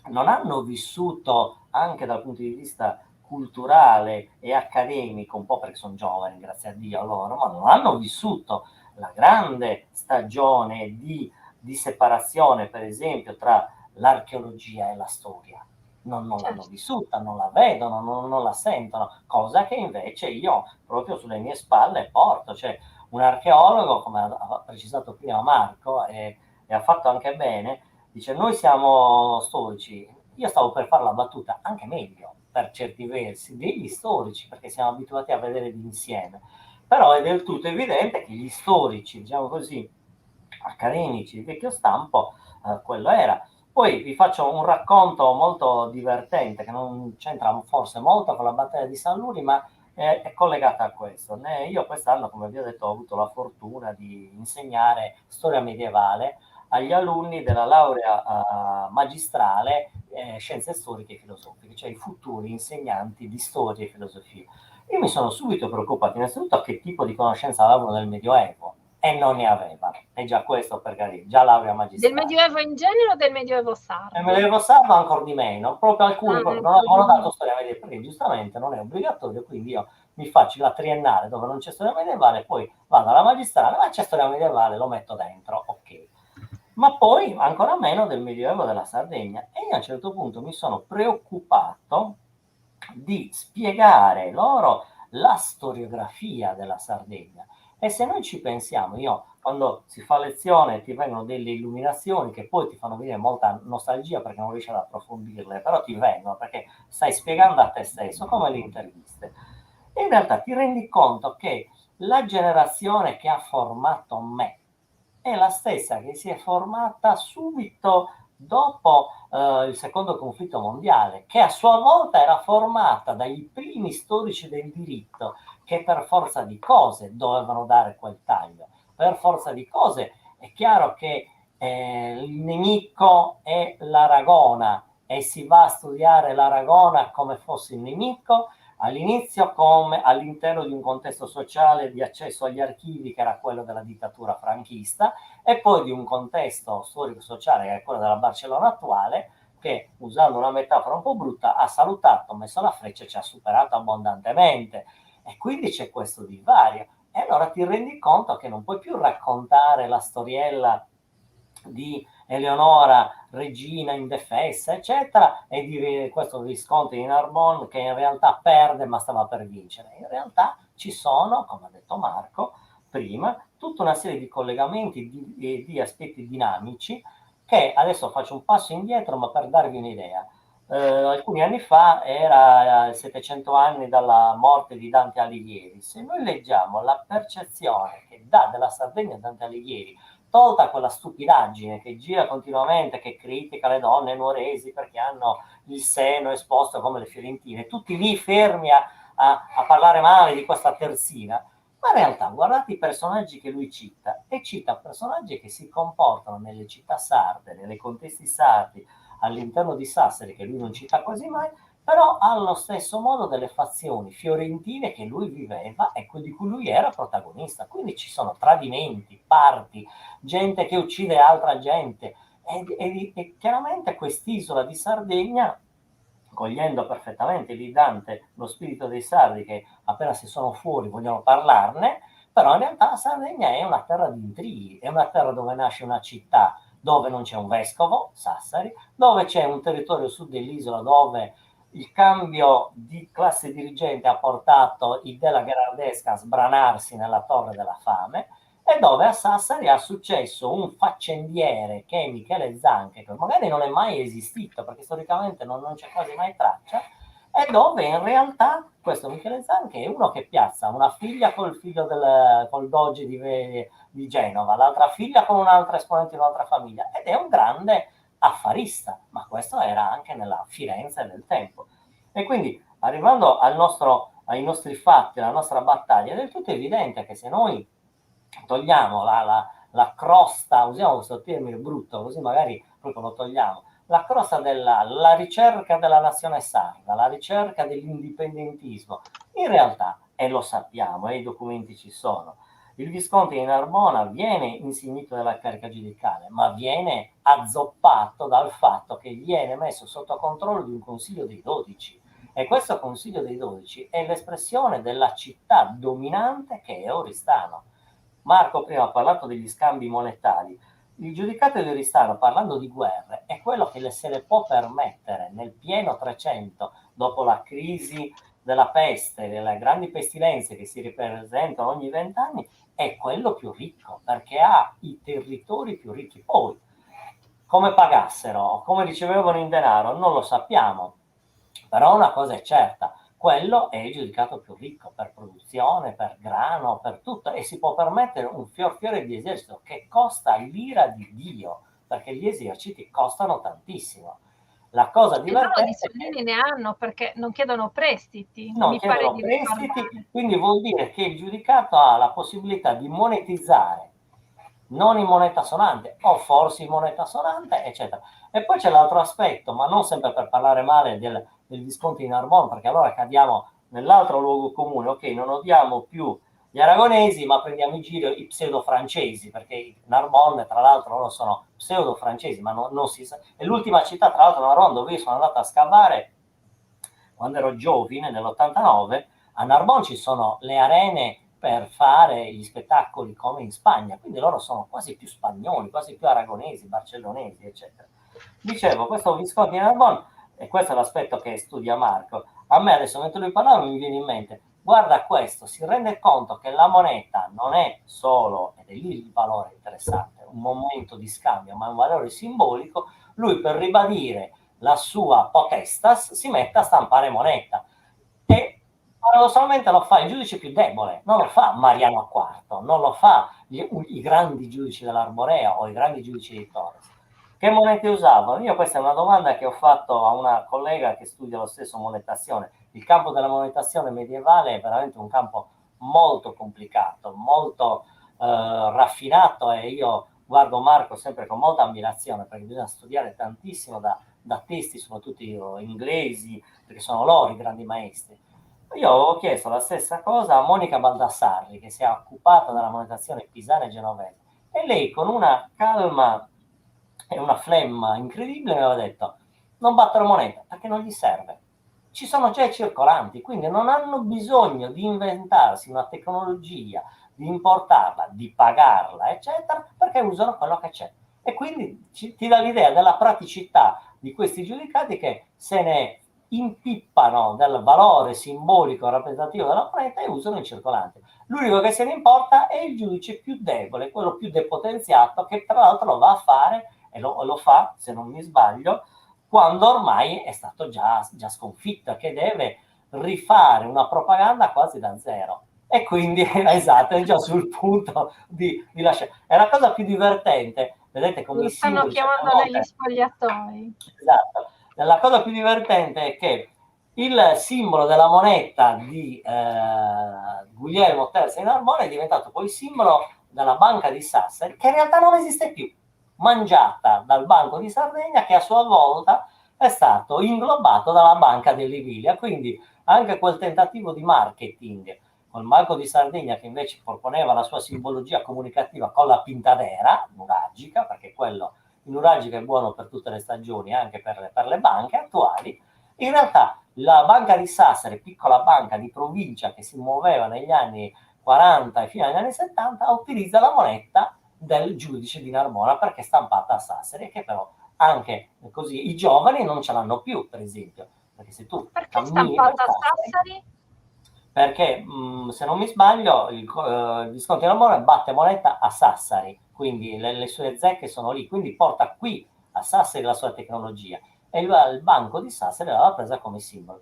non hanno vissuto anche dal punto di vista culturale e accademico, un po' perché sono giovani, grazie a Dio loro, ma non hanno vissuto la grande stagione di separazione, per esempio, tra l'archeologia e la storia. Non l'hanno vissuta, non la vedono, non la sentono, cosa che invece io proprio sulle mie spalle porto. Cioè, un archeologo, come ha precisato prima Marco, e ha fatto anche bene, dice noi siamo storici. Io stavo per fare la battuta, anche meglio per certi versi, degli storici, perché siamo abituati a vedere d'insieme. Però è del tutto evidente che gli storici, diciamo così, accademici di vecchio stampo, quello era. Poi vi faccio un racconto molto divertente, che non c'entra forse molto con la battaglia di San Luri, ma è collegata a questo. Io quest'anno, come vi ho detto, ho avuto la fortuna di insegnare storia medievale agli alunni della laurea magistrale scienze storiche e filosofiche, cioè i futuri insegnanti di storia e filosofia. Io mi sono subito preoccupato innanzitutto a che tipo di conoscenza avevano del Medioevo, e non ne aveva. E già questo per capire, già laurea magistrale. Del Medioevo in genere o del Medioevo sardo? Del Medioevo sardo ancora di meno, proprio alcuni proprio non avevano dato storia medievale, perché giustamente non è obbligatorio, quindi io mi faccio la triennale dove non c'è storia medievale, poi vado alla magistrale, ma c'è storia medievale, lo metto dentro, ok. Ma poi ancora meno del Medioevo della Sardegna. E io a un certo punto mi sono preoccupato di spiegare loro la storiografia della Sardegna. E se noi ci pensiamo, io quando si fa lezione ti vengono delle illuminazioni che poi ti fanno venire molta nostalgia perché non riesci ad approfondirle, però ti vengono perché stai spiegando a te stesso, come le interviste. E in realtà ti rendi conto che la generazione che ha formato me è la stessa che si è formata subito dopo il secondo conflitto mondiale, che a sua volta era formata dai primi storici del diritto che per forza di cose dovevano dare quel taglio. Per forza di cose è chiaro che il nemico è l'Aragona e si va a studiare l'Aragona come fosse il nemico, all'inizio come all'interno di un contesto sociale di accesso agli archivi che era quello della dittatura franchista e poi di un contesto storico-sociale che è quello della Barcellona attuale che, usando una metafora un po' brutta, ha salutato, messo la freccia e ci ha superato abbondantemente. E quindi c'è questo divario. E allora ti rendi conto che non puoi più raccontare la storiella di Eleonora, regina indefessa, eccetera, e di questo visconte di Narbonne che in realtà perde ma stava per vincere. In realtà ci sono, come ha detto Marco prima, tutta una serie di collegamenti di aspetti dinamici che adesso faccio un passo indietro, ma per darvi un'idea. Alcuni anni fa era 700 anni dalla morte di Dante Alighieri. Se noi leggiamo la percezione che dà della Sardegna Dante Alighieri, tolta quella stupidaggine che gira continuamente, che critica le donne nuoresi perché hanno il seno esposto come le fiorentine, tutti lì fermi a parlare male di questa terzina, ma in realtà guardate i personaggi che lui cita, e cita personaggi che si comportano nelle città sarde, nei contesti sardi, all'interno di Sassari, che lui non cita quasi mai, però allo stesso modo delle fazioni fiorentine che lui viveva e di cui lui era protagonista. Quindi ci sono tradimenti, parti, gente che uccide altra gente e chiaramente quest'isola di Sardegna, cogliendo perfettamente lì Dante lo spirito dei sardi che appena si sono fuori vogliono parlarne, però in realtà la Sardegna è una terra di intrighi, è una terra dove nasce una città dove non c'è un vescovo, Sassari, dove c'è un territorio sud dell'isola dove il cambio di classe dirigente ha portato i della Gherardesca a sbranarsi nella torre della fame e dove a Sassari ha successo un faccendiere che è Michele Zanche, che magari non è mai esistito perché storicamente non c'è quasi mai traccia, e dove in realtà questo Michele Zanchi è uno che piazza una figlia col doge di Genova, l'altra figlia con un'altra esponente di un'altra famiglia, ed è un grande affarista, ma questo era anche nella Firenze del tempo. E quindi, arrivando ai nostri fatti, alla nostra battaglia, è del tutto evidente che se noi togliamo la crosta, usiamo questo termine brutto, così magari proprio lo togliamo, la crosta la ricerca della nazione sarda, la ricerca dell'indipendentismo, in realtà, e lo sappiamo, e i documenti ci sono, il Visconti di Narbona viene insignito della carica giudicale, ma viene azzoppato dal fatto che viene messo sotto controllo di un Consiglio dei 12. E questo Consiglio dei 12 è l'espressione della città dominante che è Oristano. Marco prima ha parlato degli scambi monetari. Il giudicato di Oristano, parlando di guerre, è quello che se le può permettere nel pieno 300, dopo la crisi della peste, delle grandi pestilenze che si ripresentano ogni 20 anni, è quello più ricco, perché ha i territori più ricchi. Poi, come pagassero, come ricevevano in denaro, non lo sappiamo, però una cosa è certa, quello è il giudicato più ricco per produzione, per grano, per tutto, e si può permettere un fiore di esercito che costa l'ira di Dio, perché gli eserciti costano tantissimo. La cosa E loro di divertente è che soldini ne hanno perché non chiedono prestiti, non mi pare chiedono di prestiti, ricordare. quindi vuol dire che il giudicato ha la possibilità di monetizzare non in moneta sonante o forse in moneta sonante, eccetera. E poi c'è l'altro aspetto, ma non sempre per parlare male del Visconti di Narbonne, perché allora cadiamo nell'altro luogo comune, ok, non odiamo più gli aragonesi, ma prendiamo in giro i pseudo-francesi, perché i Narbonne, tra l'altro, loro sono pseudo-francesi, ma non si sa. È l'ultima città, tra l'altro, Narbonne, dove io sono andato a scavare quando ero giovane, nell'89, a Narbonne ci sono le arene per fare gli spettacoli come in Spagna, quindi loro sono quasi più spagnoli, quasi più aragonesi, barcellonesi, eccetera. Dicevo, questo Visconti di Narbonne, e questo è l'aspetto che studia Marco, a me adesso mentre lui parlava mi viene in mente, guarda questo, si rende conto che la moneta non è solo, ed è lì il valore interessante, un momento di scambio, ma è un valore simbolico, lui per ribadire la sua potestas si mette a stampare moneta e paradossalmente lo fa il giudice più debole, non lo fa Mariano IV, non lo fa i grandi giudici dell'Arborea o i grandi giudici di Torres. Che monete usavano? Io questa è una domanda che ho fatto a una collega che studia lo stesso monetazione. Il campo della monetazione medievale è veramente un campo molto complicato, molto raffinato, e io guardo Marco sempre con molta ammirazione perché bisogna studiare tantissimo da testi, soprattutto inglesi, perché sono loro i grandi maestri. Io ho chiesto la stessa cosa a Monica Baldassarri, che si è occupata della monetazione pisana e genovese, e lei con una calma e una flemma incredibile mi aveva detto: non battere moneta perché non gli serve. Ci sono già i circolanti, quindi non hanno bisogno di inventarsi una tecnologia, di importarla, di pagarla, eccetera, perché usano quello che c'è. E quindi ti dà l'idea della praticità di questi giudicati che se ne impippano del valore simbolico rappresentativo della moneta e usano il circolante. L'unico che se ne importa è il giudice più debole, quello più depotenziato, che tra l'altro lo va a fare e lo fa, se non mi sbaglio, quando ormai è stato già sconfitto, che deve rifare una propaganda quasi da zero. E quindi, esatto, è già sul punto di lasciare. È la cosa più divertente, vedete come Lo i stanno simboli certe chiamando negli volte. spogliatoi. Esatto. La cosa più divertente è che il simbolo della moneta di Guglielmo III di Narbonne è diventato poi simbolo della Banca di Sassari, che in realtà non esiste più, mangiata dal Banco di Sardegna, che a sua volta è stato inglobato dalla Banca dell'Emilia. Quindi anche quel tentativo di marketing col Banco di Sardegna, che invece proponeva la sua simbologia comunicativa con la pintadera nuragica, perché quello il nuragico è buono per tutte le stagioni, anche per le banche attuali. In realtà la Banca di Sassari, piccola banca di provincia che si muoveva negli anni 40 e fino agli anni 70, utilizza la moneta del giudice di Narbona perché è stampata a Sassari, che però anche così i giovani non ce l'hanno più, per esempio, perché se tu Perché cammini per stampata a Sassari, Sassari? perché se non mi sbaglio il Visconti di Narbona batte moneta a Sassari, quindi le sue zecche sono lì, quindi porta qui a Sassari la sua tecnologia, e il Banco di Sassari l'aveva presa come simbolo.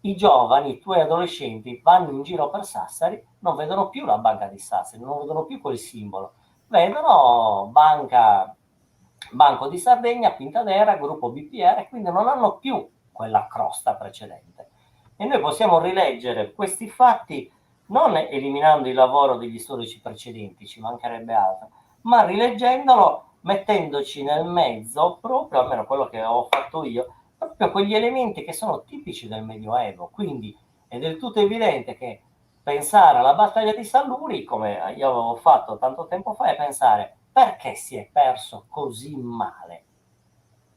i giovani, i tuoi adolescenti vanno in giro per Sassari, non vedono più la banca di Sassari, non vedono più quel simbolo, vedono Banco di Sardegna, Pintadera, gruppo BPR, quindi non hanno più quella crosta precedente. E noi possiamo rileggere questi fatti non eliminando il lavoro degli storici precedenti, ci mancherebbe altro, ma rileggendolo, mettendoci nel mezzo, proprio almeno quello che ho fatto io, proprio quegli elementi che sono tipici del Medioevo. Quindi è del tutto evidente che pensare alla battaglia di Salluri, come io avevo fatto tanto tempo fa, è pensare perché si è perso così male.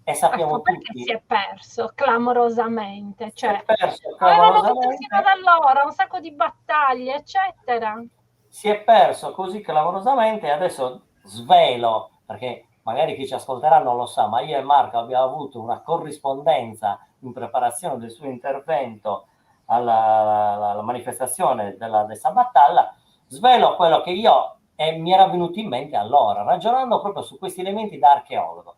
E sappiamo Perché tutti, si è perso clamorosamente, si è cioè perso avevano vinto fino ad clamorosamente. allora un sacco di battaglie, eccetera. Si è perso così clamorosamente e adesso svelo, perché magari chi ci ascolterà non lo sa, ma io e Marco abbiamo avuto una corrispondenza in preparazione del suo intervento alla manifestazione della Battaglia, svelo quello che io mi era venuto in mente allora, ragionando proprio su questi elementi da archeologo.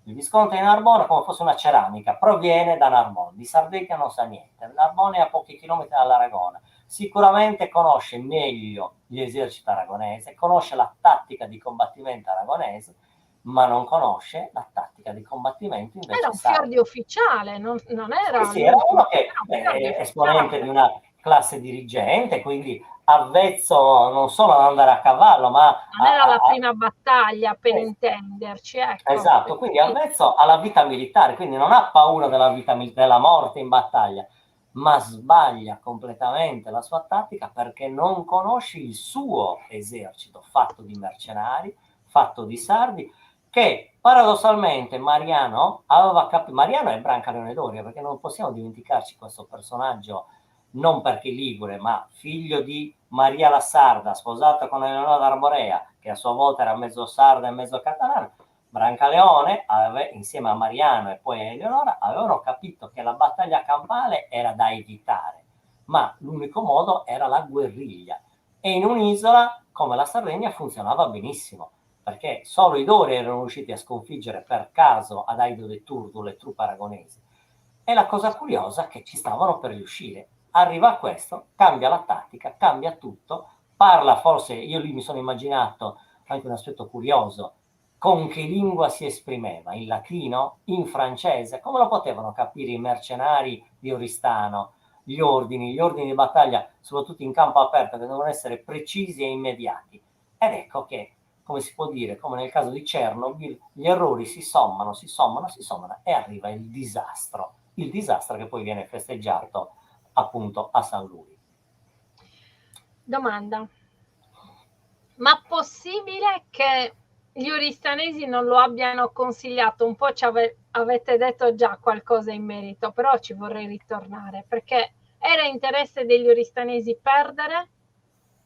Il Visconte di Narbona, come fosse una ceramica, proviene da Narbona, di Sardegna non sa niente, Narbona è a pochi chilometri dall'Aragona, sicuramente conosce meglio gli eserciti aragonesi, conosce la tattica di combattimento aragonese, ma non conosce la tattica di combattimento Era invece un fior sarda. di ufficiale, non Sì, era sì, era l'ultimo, uno che era un fior di è esponente di ufficiale. una classe dirigente, quindi avvezzo non solo ad andare a cavallo, ma Non era la prima battaglia, per intenderci, ecco. esatto, quindi avvezzo alla vita militare, quindi non ha paura della morte in battaglia, ma sbaglia completamente la sua tattica perché non conosce il suo esercito fatto di mercenari, fatto di sardi, che paradossalmente Mariano aveva capito. Mariano è Brancaleone Doria, perché non possiamo dimenticarci questo personaggio, non perché ligure, ma figlio di Maria la Sarda, sposata con Eleonora d'Arborea, che a sua volta era mezzo sarda e mezzo catalano. Brancaleone, insieme a Mariano e poi a Eleonora, avevano capito che la battaglia campale era da evitare, ma l'unico modo era la guerriglia. E in un'isola come la Sardegna funzionava benissimo, perché solo i Dori erano riusciti a sconfiggere per caso ad Aido de Turdu le truppe aragonesi. E la cosa curiosa è che ci stavano per riuscire. Arriva a questo, cambia la tattica, cambia tutto, parla forse, io lì mi sono immaginato anche un aspetto curioso, con che lingua si esprimeva, in latino, in francese, come lo potevano capire i mercenari di Oristano, gli ordini di battaglia, soprattutto in campo aperto, che devono essere precisi e immediati. Ed ecco che, come si può dire, come nel caso di Chernobyl, gli errori si sommano e arriva il disastro che poi viene festeggiato appunto a San Lui. Domanda: ma possibile che gli oristanesi non lo abbiano consigliato? Un po' avete detto già qualcosa in merito, però ci vorrei ritornare, perché era interesse degli oristanesi perdere?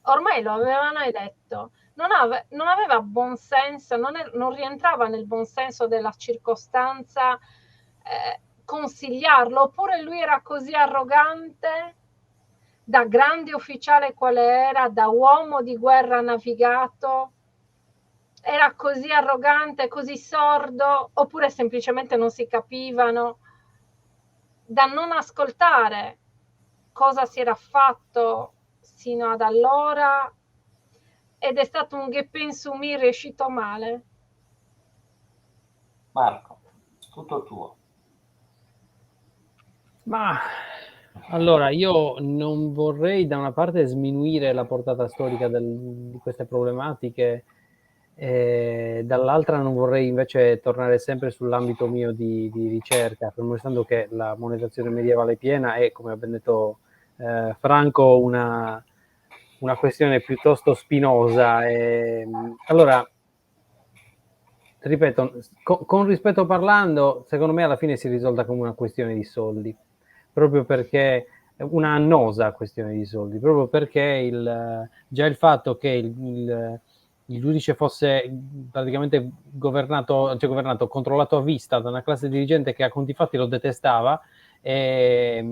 Ormai lo avevano detto, non aveva buon senso, non rientrava nel buon senso della circostanza consigliarlo, oppure lui era così arrogante, da grande ufficiale quale era, da uomo di guerra navigato, era così arrogante, così sordo, oppure semplicemente non si capivano, da non ascoltare cosa si era fatto sino ad allora, ed è stato un che penso mi riuscito male. Marco, tutto tuo. Ma allora, io non vorrei da una parte sminuire la portata storica di queste problematiche, dall'altra non vorrei invece tornare sempre sull'ambito mio di ricerca, fermo restando che la monetazione medievale piena è, come ha ben detto Franco, una questione piuttosto spinosa. Allora, ripeto, con rispetto parlando, secondo me alla fine si risolta come una questione di soldi, proprio perché una annosa questione di soldi, proprio perché già il fatto che il giudice fosse praticamente governato, controllato a vista da una classe dirigente che a conti fatti lo detestava, è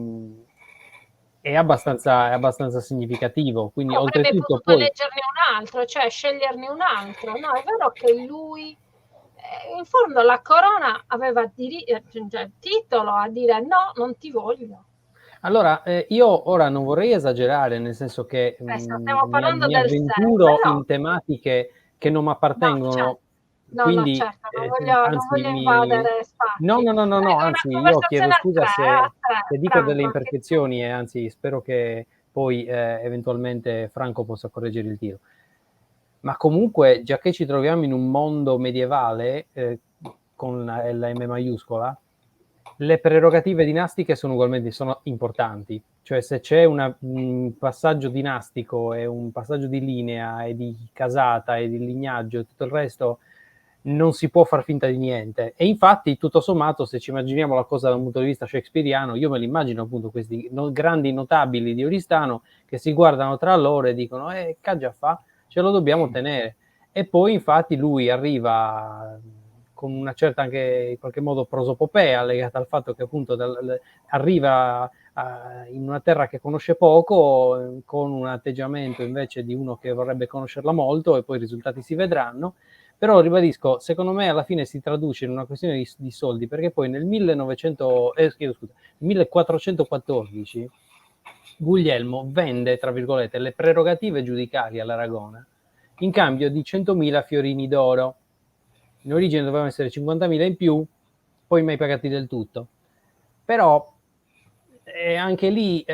abbastanza significativo. Quindi, Avrebbe oltretutto, potuto poi leggerne un altro, cioè sceglierne un altro. No, è vero che lui, in fondo, la corona aveva cioè, titolo a dire no, non ti voglio. Allora, io ora non vorrei esagerare, nel senso che Stiamo parlando mi del sé, avventuro però in tematiche che non mi no, certo. appartengono, No, quindi certo, non anzi voglio invadere no, spazi. no, no, no, no, È una anzi io chiedo conversazione a scusa tre, se, dico delle Franco, anche tu. imperfezioni e anzi spero che poi eventualmente Franco possa correggere il tiro. Ma comunque, già che ci troviamo in un mondo medievale, con la M maiuscola, le prerogative dinastiche sono ugualmente importanti. Cioè se c'è un passaggio dinastico e un passaggio di linea e di casata e di lignaggio e tutto il resto, non si può far finta di niente. E infatti, tutto sommato, se ci immaginiamo la cosa da un punto di vista shakespeariano, io me li immagino appunto questi grandi notabili di Oristano che si guardano tra loro e dicono caggia fa, ce lo dobbiamo tenere. E poi infatti lui arriva con una certa anche in qualche modo prosopopea legata al fatto che appunto arriva in una terra che conosce poco, con un atteggiamento invece di uno che vorrebbe conoscerla molto, e poi i risultati si vedranno. Però ribadisco, secondo me alla fine si traduce in una questione di soldi, perché poi nel 1414 Guglielmo vende, tra virgolette, le prerogative giudicali all'Aragona in cambio di 100.000 fiorini d'oro. In origine dovevano essere 50.000 in più, poi mai pagati del tutto. Però anche lì,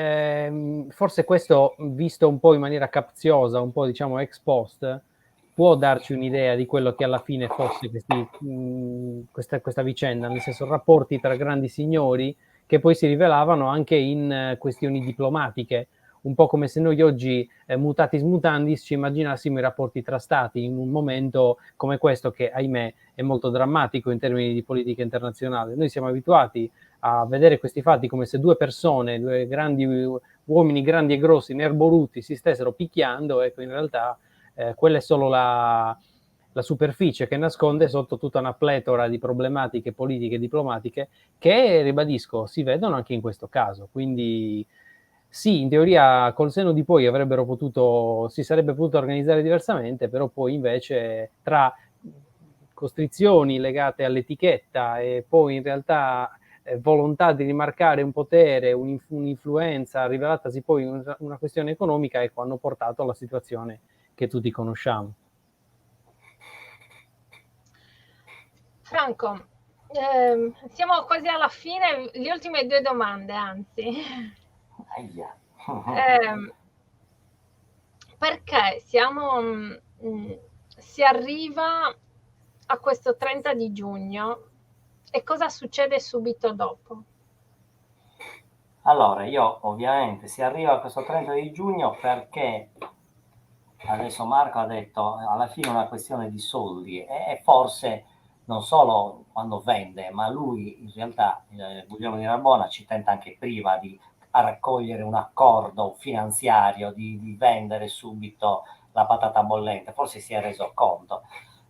forse questo, visto un po' in maniera capziosa, un po' diciamo ex post, può darci un'idea di quello che alla fine fosse questa vicenda, nel senso rapporti tra grandi signori che poi si rivelavano anche in questioni diplomatiche, un po' come se noi oggi, mutatis mutandis, ci immaginassimo i rapporti tra stati in un momento come questo che, ahimè, è molto drammatico in termini di politica internazionale. Noi siamo abituati a vedere questi fatti come se due persone, due grandi uomini grandi e grossi, nerboruti, si stessero picchiando. Ecco, in realtà quella è solo la superficie che nasconde sotto tutta una pletora di problematiche politiche e diplomatiche che, ribadisco, si vedono anche in questo caso. Quindi sì, in teoria col senno di poi si sarebbe potuto organizzare diversamente, però poi invece tra costrizioni legate all'etichetta e poi in realtà volontà di rimarcare un potere, un'influenza rivelatasi poi una questione economica, ecco, hanno portato alla situazione che tutti conosciamo. Franco, siamo quasi alla fine, le ultime due domande, anzi. Perché si arriva a questo 30 di giugno e cosa succede subito dopo? Allora, io ovviamente si arriva a questo 30 di giugno perché adesso Marco ha detto alla fine è una questione di soldi e forse non solo quando vende, ma lui in realtà, Guglielmo di Narbona, ci tenta anche prima a raccogliere un accordo finanziario, di vendere subito la patata bollente, forse si è reso conto.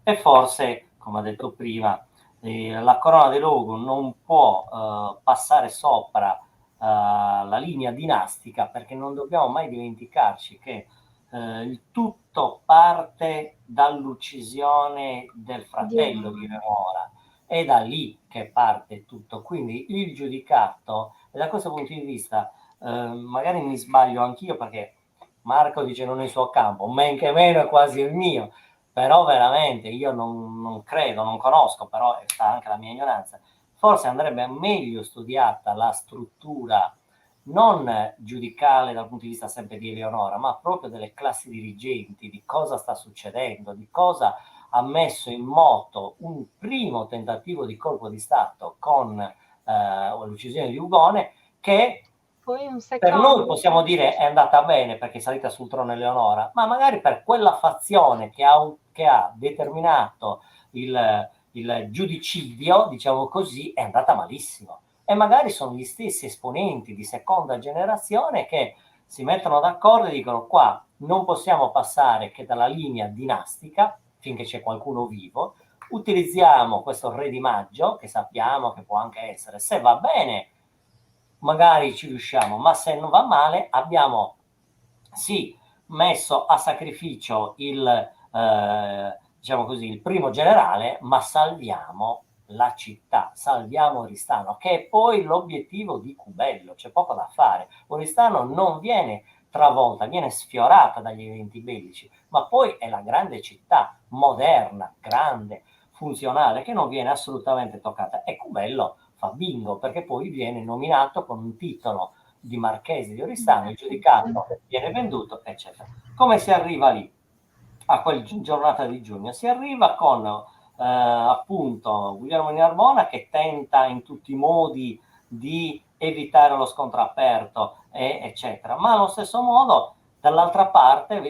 E forse, come ha detto prima, la corona di Logo non può passare sopra la linea dinastica, perché non dobbiamo mai dimenticarci che il tutto parte dall'uccisione del fratello di Leonora, è da lì che parte tutto. Quindi il giudicato, e da questo punto di vista magari mi sbaglio anch'io, perché Marco dice non è il suo campo, men che meno è quasi il mio, però veramente io non credo, non conosco, però sta anche la mia ignoranza. Forse andrebbe meglio studiata la struttura non giudicale dal punto di vista sempre di Eleonora, ma proprio delle classi dirigenti, di cosa sta succedendo, di cosa ha messo in moto un primo tentativo di colpo di Stato con l'uccisione di Ugone, che poi un per noi secondo. possiamo dire è andata bene perché è salita sul trono Eleonora, ma magari per quella fazione che ha determinato il giudicidio, diciamo così, è andata malissimo. E magari sono gli stessi esponenti di seconda generazione che si mettono d'accordo e dicono qua non possiamo passare che dalla linea dinastica finché c'è qualcuno vivo, utilizziamo questo re di maggio che sappiamo che può anche essere, se va bene magari ci riusciamo, ma se non va male abbiamo sì messo a sacrificio diciamo così, il primo generale, ma salviamo la città, salviamo Oristano, che è poi l'obiettivo di Cubello, c'è poco da fare. Oristano non viene travolta, viene sfiorata dagli eventi bellici, ma poi è la grande città, moderna, grande, funzionale, che non viene assolutamente toccata. E Cubello fa bingo, perché poi viene nominato con un titolo di marchese di Oristano, il giudicato viene venduto, eccetera. Come si arriva lì? A quel giornata di giugno si arriva con appunto Guglielmo di Narbona, che tenta in tutti i modi di evitare lo scontro aperto, eccetera, ma allo stesso modo dall'altra parte,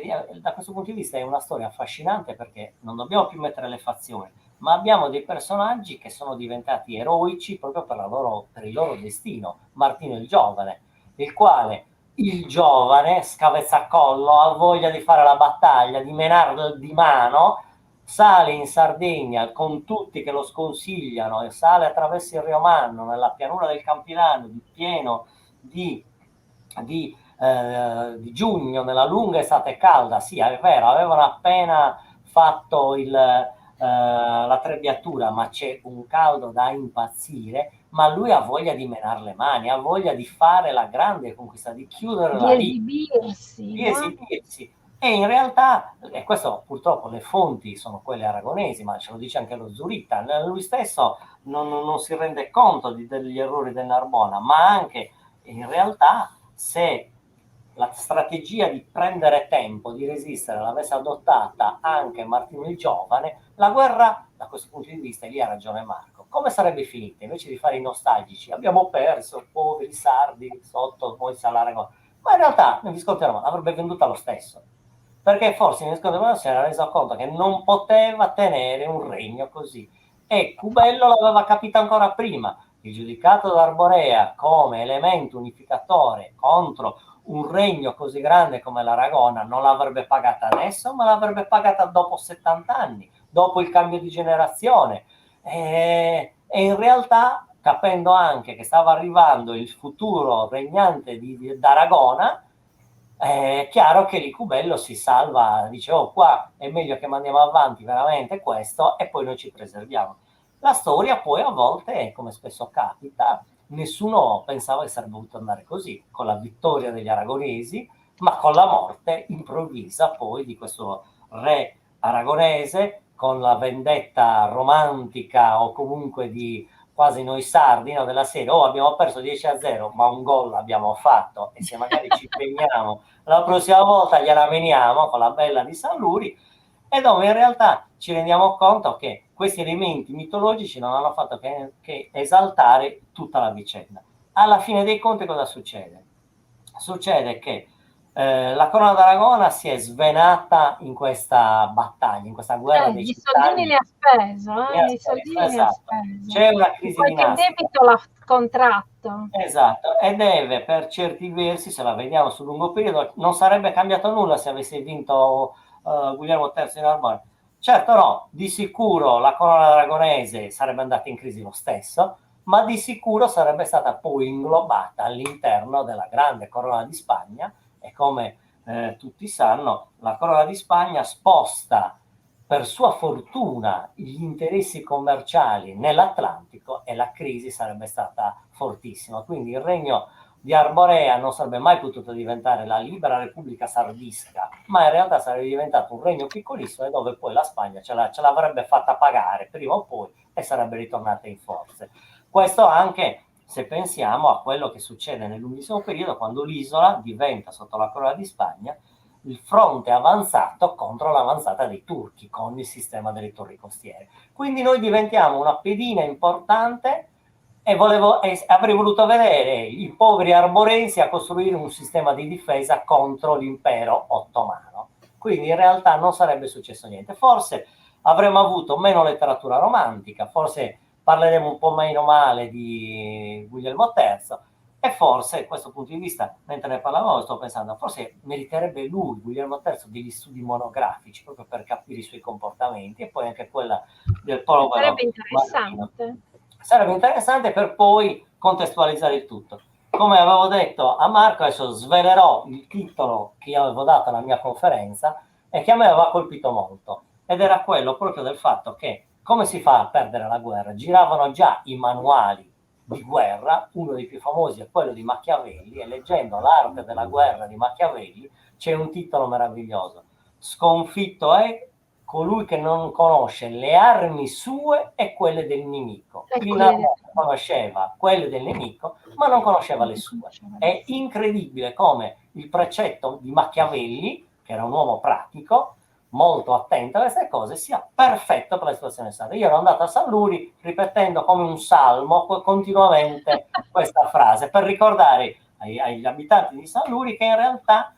da questo punto di vista è una storia affascinante, perché non dobbiamo più mettere le fazioni, ma abbiamo dei personaggi che sono diventati eroici proprio per il loro destino. Martino il Giovane, il quale, il giovane scavezzacollo, ha voglia di fare la battaglia, di menarlo di mano, sale in Sardegna con tutti che lo sconsigliano e sale attraverso il Rio Manno nella pianura del Campilano, di pieno di giugno, nella lunga estate calda. Sì, è vero, avevano appena fatto la trebbiatura, ma c'è un caldo da impazzire, ma lui ha voglia di menare le mani, ha voglia di fare la grande conquista, di chiuderla di lì, esibirsi, di no? esibirsi. E in realtà, e questo purtroppo le fonti sono quelle aragonesi, ma ce lo dice anche lo Zurita, lui stesso non si rende conto degli errori del Narbona, ma anche in realtà, se la strategia di prendere tempo, di resistere, l'avesse adottata anche Martino il Giovane, la guerra, da questo punto di vista, lì ha ragione Marco, come sarebbe finita? Invece di fare i nostalgici, abbiamo perso, poveri sardi, sotto poi l'Aragon, ma in realtà il Visconti Romano avrebbe venduta lo stesso, perché forse il Visconti Romano si era reso conto che non poteva tenere un regno così, e Cubello l'aveva capito ancora prima. Il giudicato d'Arborea come elemento unificatore contro un regno così grande come l'Aragona non l'avrebbe pagata adesso, ma l'avrebbe pagata dopo 70 anni, dopo il cambio di generazione. E in realtà, capendo anche che stava arrivando il futuro regnante d'Aragona, è chiaro che Licubello si salva, dice: oh, qua è meglio che mandiamo avanti veramente questo e poi noi ci preserviamo. La storia poi a volte, come spesso capita, nessuno pensava che sarebbe dovuto andare così, con la vittoria degli aragonesi, ma con la morte improvvisa poi di questo re aragonese, con la vendetta romantica o comunque di quasi noi sardi, no, della serie: oh, abbiamo perso 10-0, ma un gol l'abbiamo fatto, e se magari ci impegniamo la prossima volta gliela meniamo con la bella di San Luri, e dove in realtà ci rendiamo conto che questi elementi mitologici non hanno fatto che esaltare tutta la vicenda. Alla fine dei conti cosa succede? Succede che la Corona d'Aragona si è svenata in questa battaglia, in questa guerra dei Di soldini ne ha speso, di soldini ne ha esatto. speso. C'è una crisi Qualche dinastica. debito l'ha contratto. Esatto, e deve, per certi versi, se la vediamo sul lungo periodo, non sarebbe cambiato nulla se avesse vinto Guglielmo III di Narbona. Certo no, di sicuro la corona aragonese sarebbe andata in crisi lo stesso, ma di sicuro sarebbe stata poi inglobata all'interno della grande corona di Spagna, e come tutti sanno, la corona di Spagna sposta per sua fortuna gli interessi commerciali nell'Atlantico, e la crisi sarebbe stata fortissima. Quindi il regno di Arborea non sarebbe mai potuto diventare la libera Repubblica Sardisca, ma in realtà sarebbe diventato un regno piccolissimo, e dove poi la Spagna ce l'avrebbe fatta pagare prima o poi e sarebbe ritornata in forze. Questo anche se pensiamo a quello che succede nel lunghissimo periodo, quando l'isola diventa, sotto la corona di Spagna, il fronte avanzato contro l'avanzata dei turchi con il sistema delle torri costiere. Quindi noi diventiamo una pedina importante, e avrei voluto vedere i poveri arborensi a costruire un sistema di difesa contro l'impero ottomano. Quindi in realtà non sarebbe successo niente. Forse avremmo avuto meno letteratura romantica, forse parleremo un po' meno male di Guglielmo III, e forse, da questo punto di vista, mentre ne parlavamo, sto pensando, forse meriterebbe lui, Guglielmo III, degli studi monografici, proprio per capire i suoi comportamenti, e poi anche quella del povero Sarebbe interessante. Martino. Sarebbe interessante per poi contestualizzare il tutto. Come avevo detto a Marco, adesso svelerò il titolo che io avevo dato alla mia conferenza e che a me aveva colpito molto, ed era quello proprio del fatto che come si fa a perdere la guerra? Giravano già i manuali di guerra, uno dei più famosi è quello di Machiavelli, e leggendo L'arte della guerra di Machiavelli c'è un titolo meraviglioso: sconfitto è colui che non conosce le armi sue e quelle del nemico. Il Napoleone conosceva quelle del nemico, ma non conosceva le sue. È incredibile come il precetto di Machiavelli, che era un uomo pratico, molto attento a queste cose, sia perfetto per la situazione stata. Io ero andato a San Luri ripetendo come un salmo continuamente questa frase per ricordare agli abitanti di San Luri che in realtà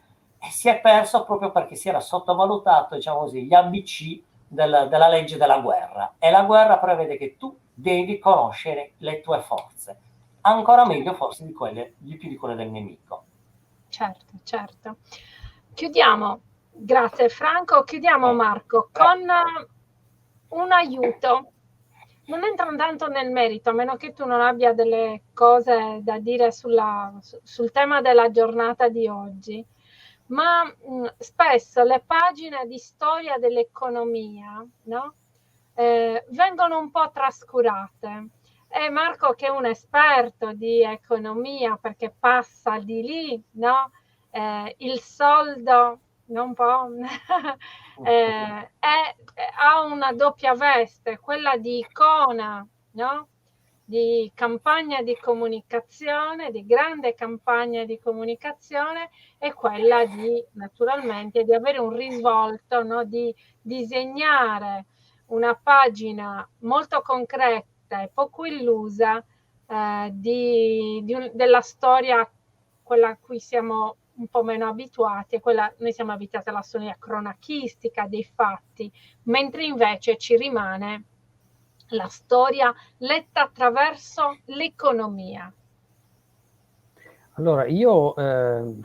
si è perso proprio perché si era sottovalutato, diciamo così, gli ABC della legge della guerra, e la guerra prevede che tu devi conoscere le tue forze, ancora meglio forse di più di quelle del nemico. Certo. Chiudiamo. Grazie Franco, chiudiamo Marco con un aiuto. Non entro tanto nel merito, a meno che tu non abbia delle cose da dire sul tema della giornata di oggi, ma spesso le pagine di storia dell'economia, no? Vengono un po' trascurate. E Marco, che è un esperto di economia perché passa di lì, no? Il soldo un po' ha una doppia veste, quella di icona, no? Di campagna di comunicazione, di grande campagna di comunicazione, e quella di, naturalmente, di avere un risvolto, no? Di disegnare una pagina molto concreta e poco illusa della storia, quella a cui siamo un po' meno abituati, noi siamo abituati alla storia cronachistica dei fatti, mentre invece ci rimane la storia letta attraverso l'economia. Allora, io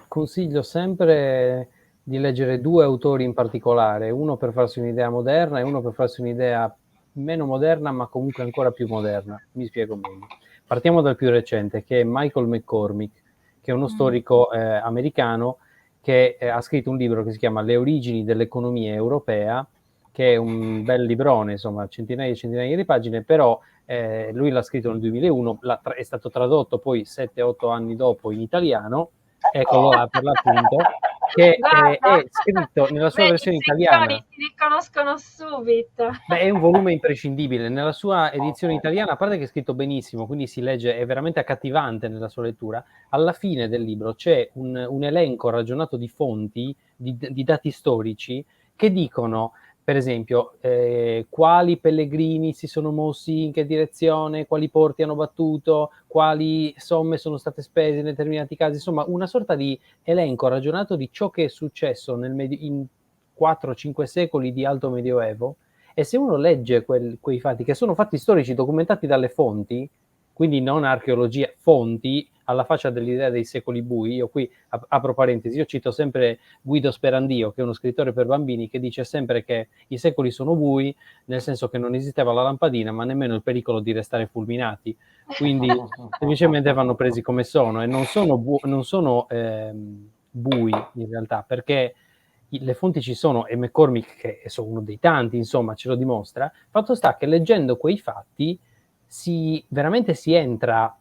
consiglio sempre di leggere due autori in particolare, uno per farsi un'idea moderna e uno per farsi un'idea meno moderna, ma comunque ancora più moderna. Mi spiego meglio. Partiamo dal più recente, che è Michael McCormick, che è uno storico americano che ha scritto un libro che si chiama Le origini dell'economia europea, che è un bel librone, insomma, centinaia e centinaia di pagine, però lui l'ha scritto nel 2001, è stato tradotto poi 7-8 anni dopo in italiano, eccolo là per l'appunto, che è scritto nella sua versione italiana. Si riconoscono subito. Beh, è un volume imprescindibile. Nella sua edizione italiana, a parte che è scritto benissimo, quindi si legge, è veramente accattivante nella sua lettura, alla fine del libro c'è un elenco ragionato di fonti, di dati storici, che dicono, per esempio, quali pellegrini si sono mossi in che direzione, quali porti hanno battuto, quali somme sono state spese in determinati casi, insomma una sorta di elenco ragionato di ciò che è successo in 4-5 secoli di alto medioevo. E se uno legge quei fatti, che sono fatti storici documentati dalle fonti, quindi non archeologia, fonti, alla faccia dell'idea dei secoli bui. Io qui apro parentesi, io cito sempre Guido Sperandio, che è uno scrittore per bambini, che dice sempre che i secoli sono bui, nel senso che non esisteva la lampadina, ma nemmeno il pericolo di restare fulminati. Quindi semplicemente vanno presi come sono, e non sono bui in realtà, perché le fonti ci sono, e McCormick, che è uno dei tanti, insomma, ce lo dimostra. Fatto sta che leggendo quei fatti veramente si entra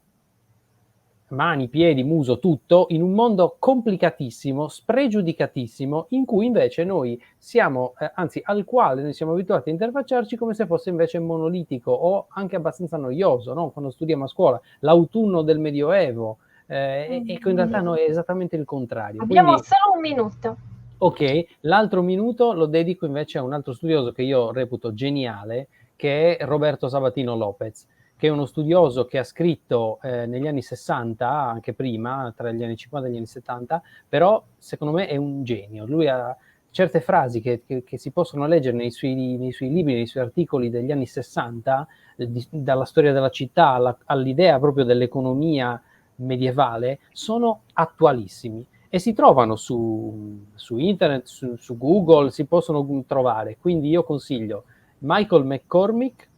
mani, piedi, muso, tutto, in un mondo complicatissimo, spregiudicatissimo, in cui invece noi siamo, anzi al quale noi siamo abituati a interfacciarci come se fosse invece monolitico o anche abbastanza noioso, no? Quando studiamo a scuola, l'autunno del Medioevo, ecco, in realtà no, è esattamente il contrario. Abbiamo solo un minuto. Ok, l'altro minuto lo dedico invece a un altro studioso che io reputo geniale, che è Roberto Sabatino Lopez, che è uno studioso che ha scritto negli anni 60, anche prima, tra gli anni 50 e gli anni 70, però secondo me è un genio. Lui ha certe frasi che si possono leggere nei suoi libri, nei suoi articoli degli anni 60, dalla storia della città all'idea proprio dell'economia medievale, sono attualissimi. E si trovano su internet, su Google, si possono trovare. Quindi io consiglio Michael McCormick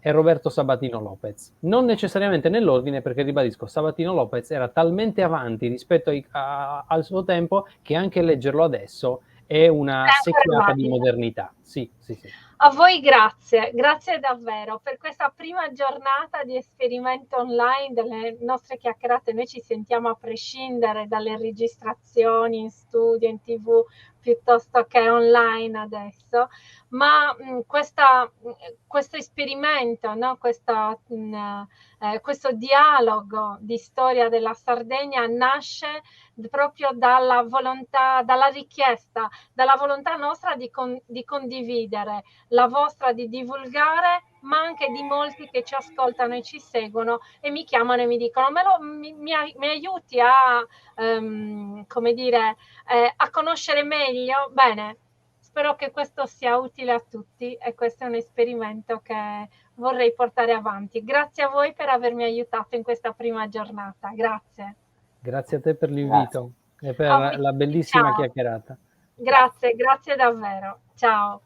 e Roberto Sabatino Lopez. Non necessariamente nell'ordine, perché ribadisco, Sabatino Lopez era talmente avanti rispetto al suo tempo che anche leggerlo adesso è una secchiata di modernità. Sì. A voi grazie davvero per questa prima giornata di esperimento online delle nostre chiacchierate. Noi ci sentiamo a prescindere dalle registrazioni in studio, in TV, piuttosto che online adesso, ma questo esperimento, no? Questo dialogo di storia della Sardegna nasce proprio dalla volontà, dalla richiesta, dalla volontà nostra di condividere, la vostra di divulgare, ma anche di molti che ci ascoltano e ci seguono e mi chiamano e mi dicono mi aiuti a, come dire, a conoscere meglio? Bene, spero che questo sia utile a tutti e questo è un esperimento che vorrei portare avanti. Grazie a voi per avermi aiutato in questa prima giornata. Grazie. Grazie a te per l'invito e per la bellissima chiacchierata. Grazie davvero. Ciao.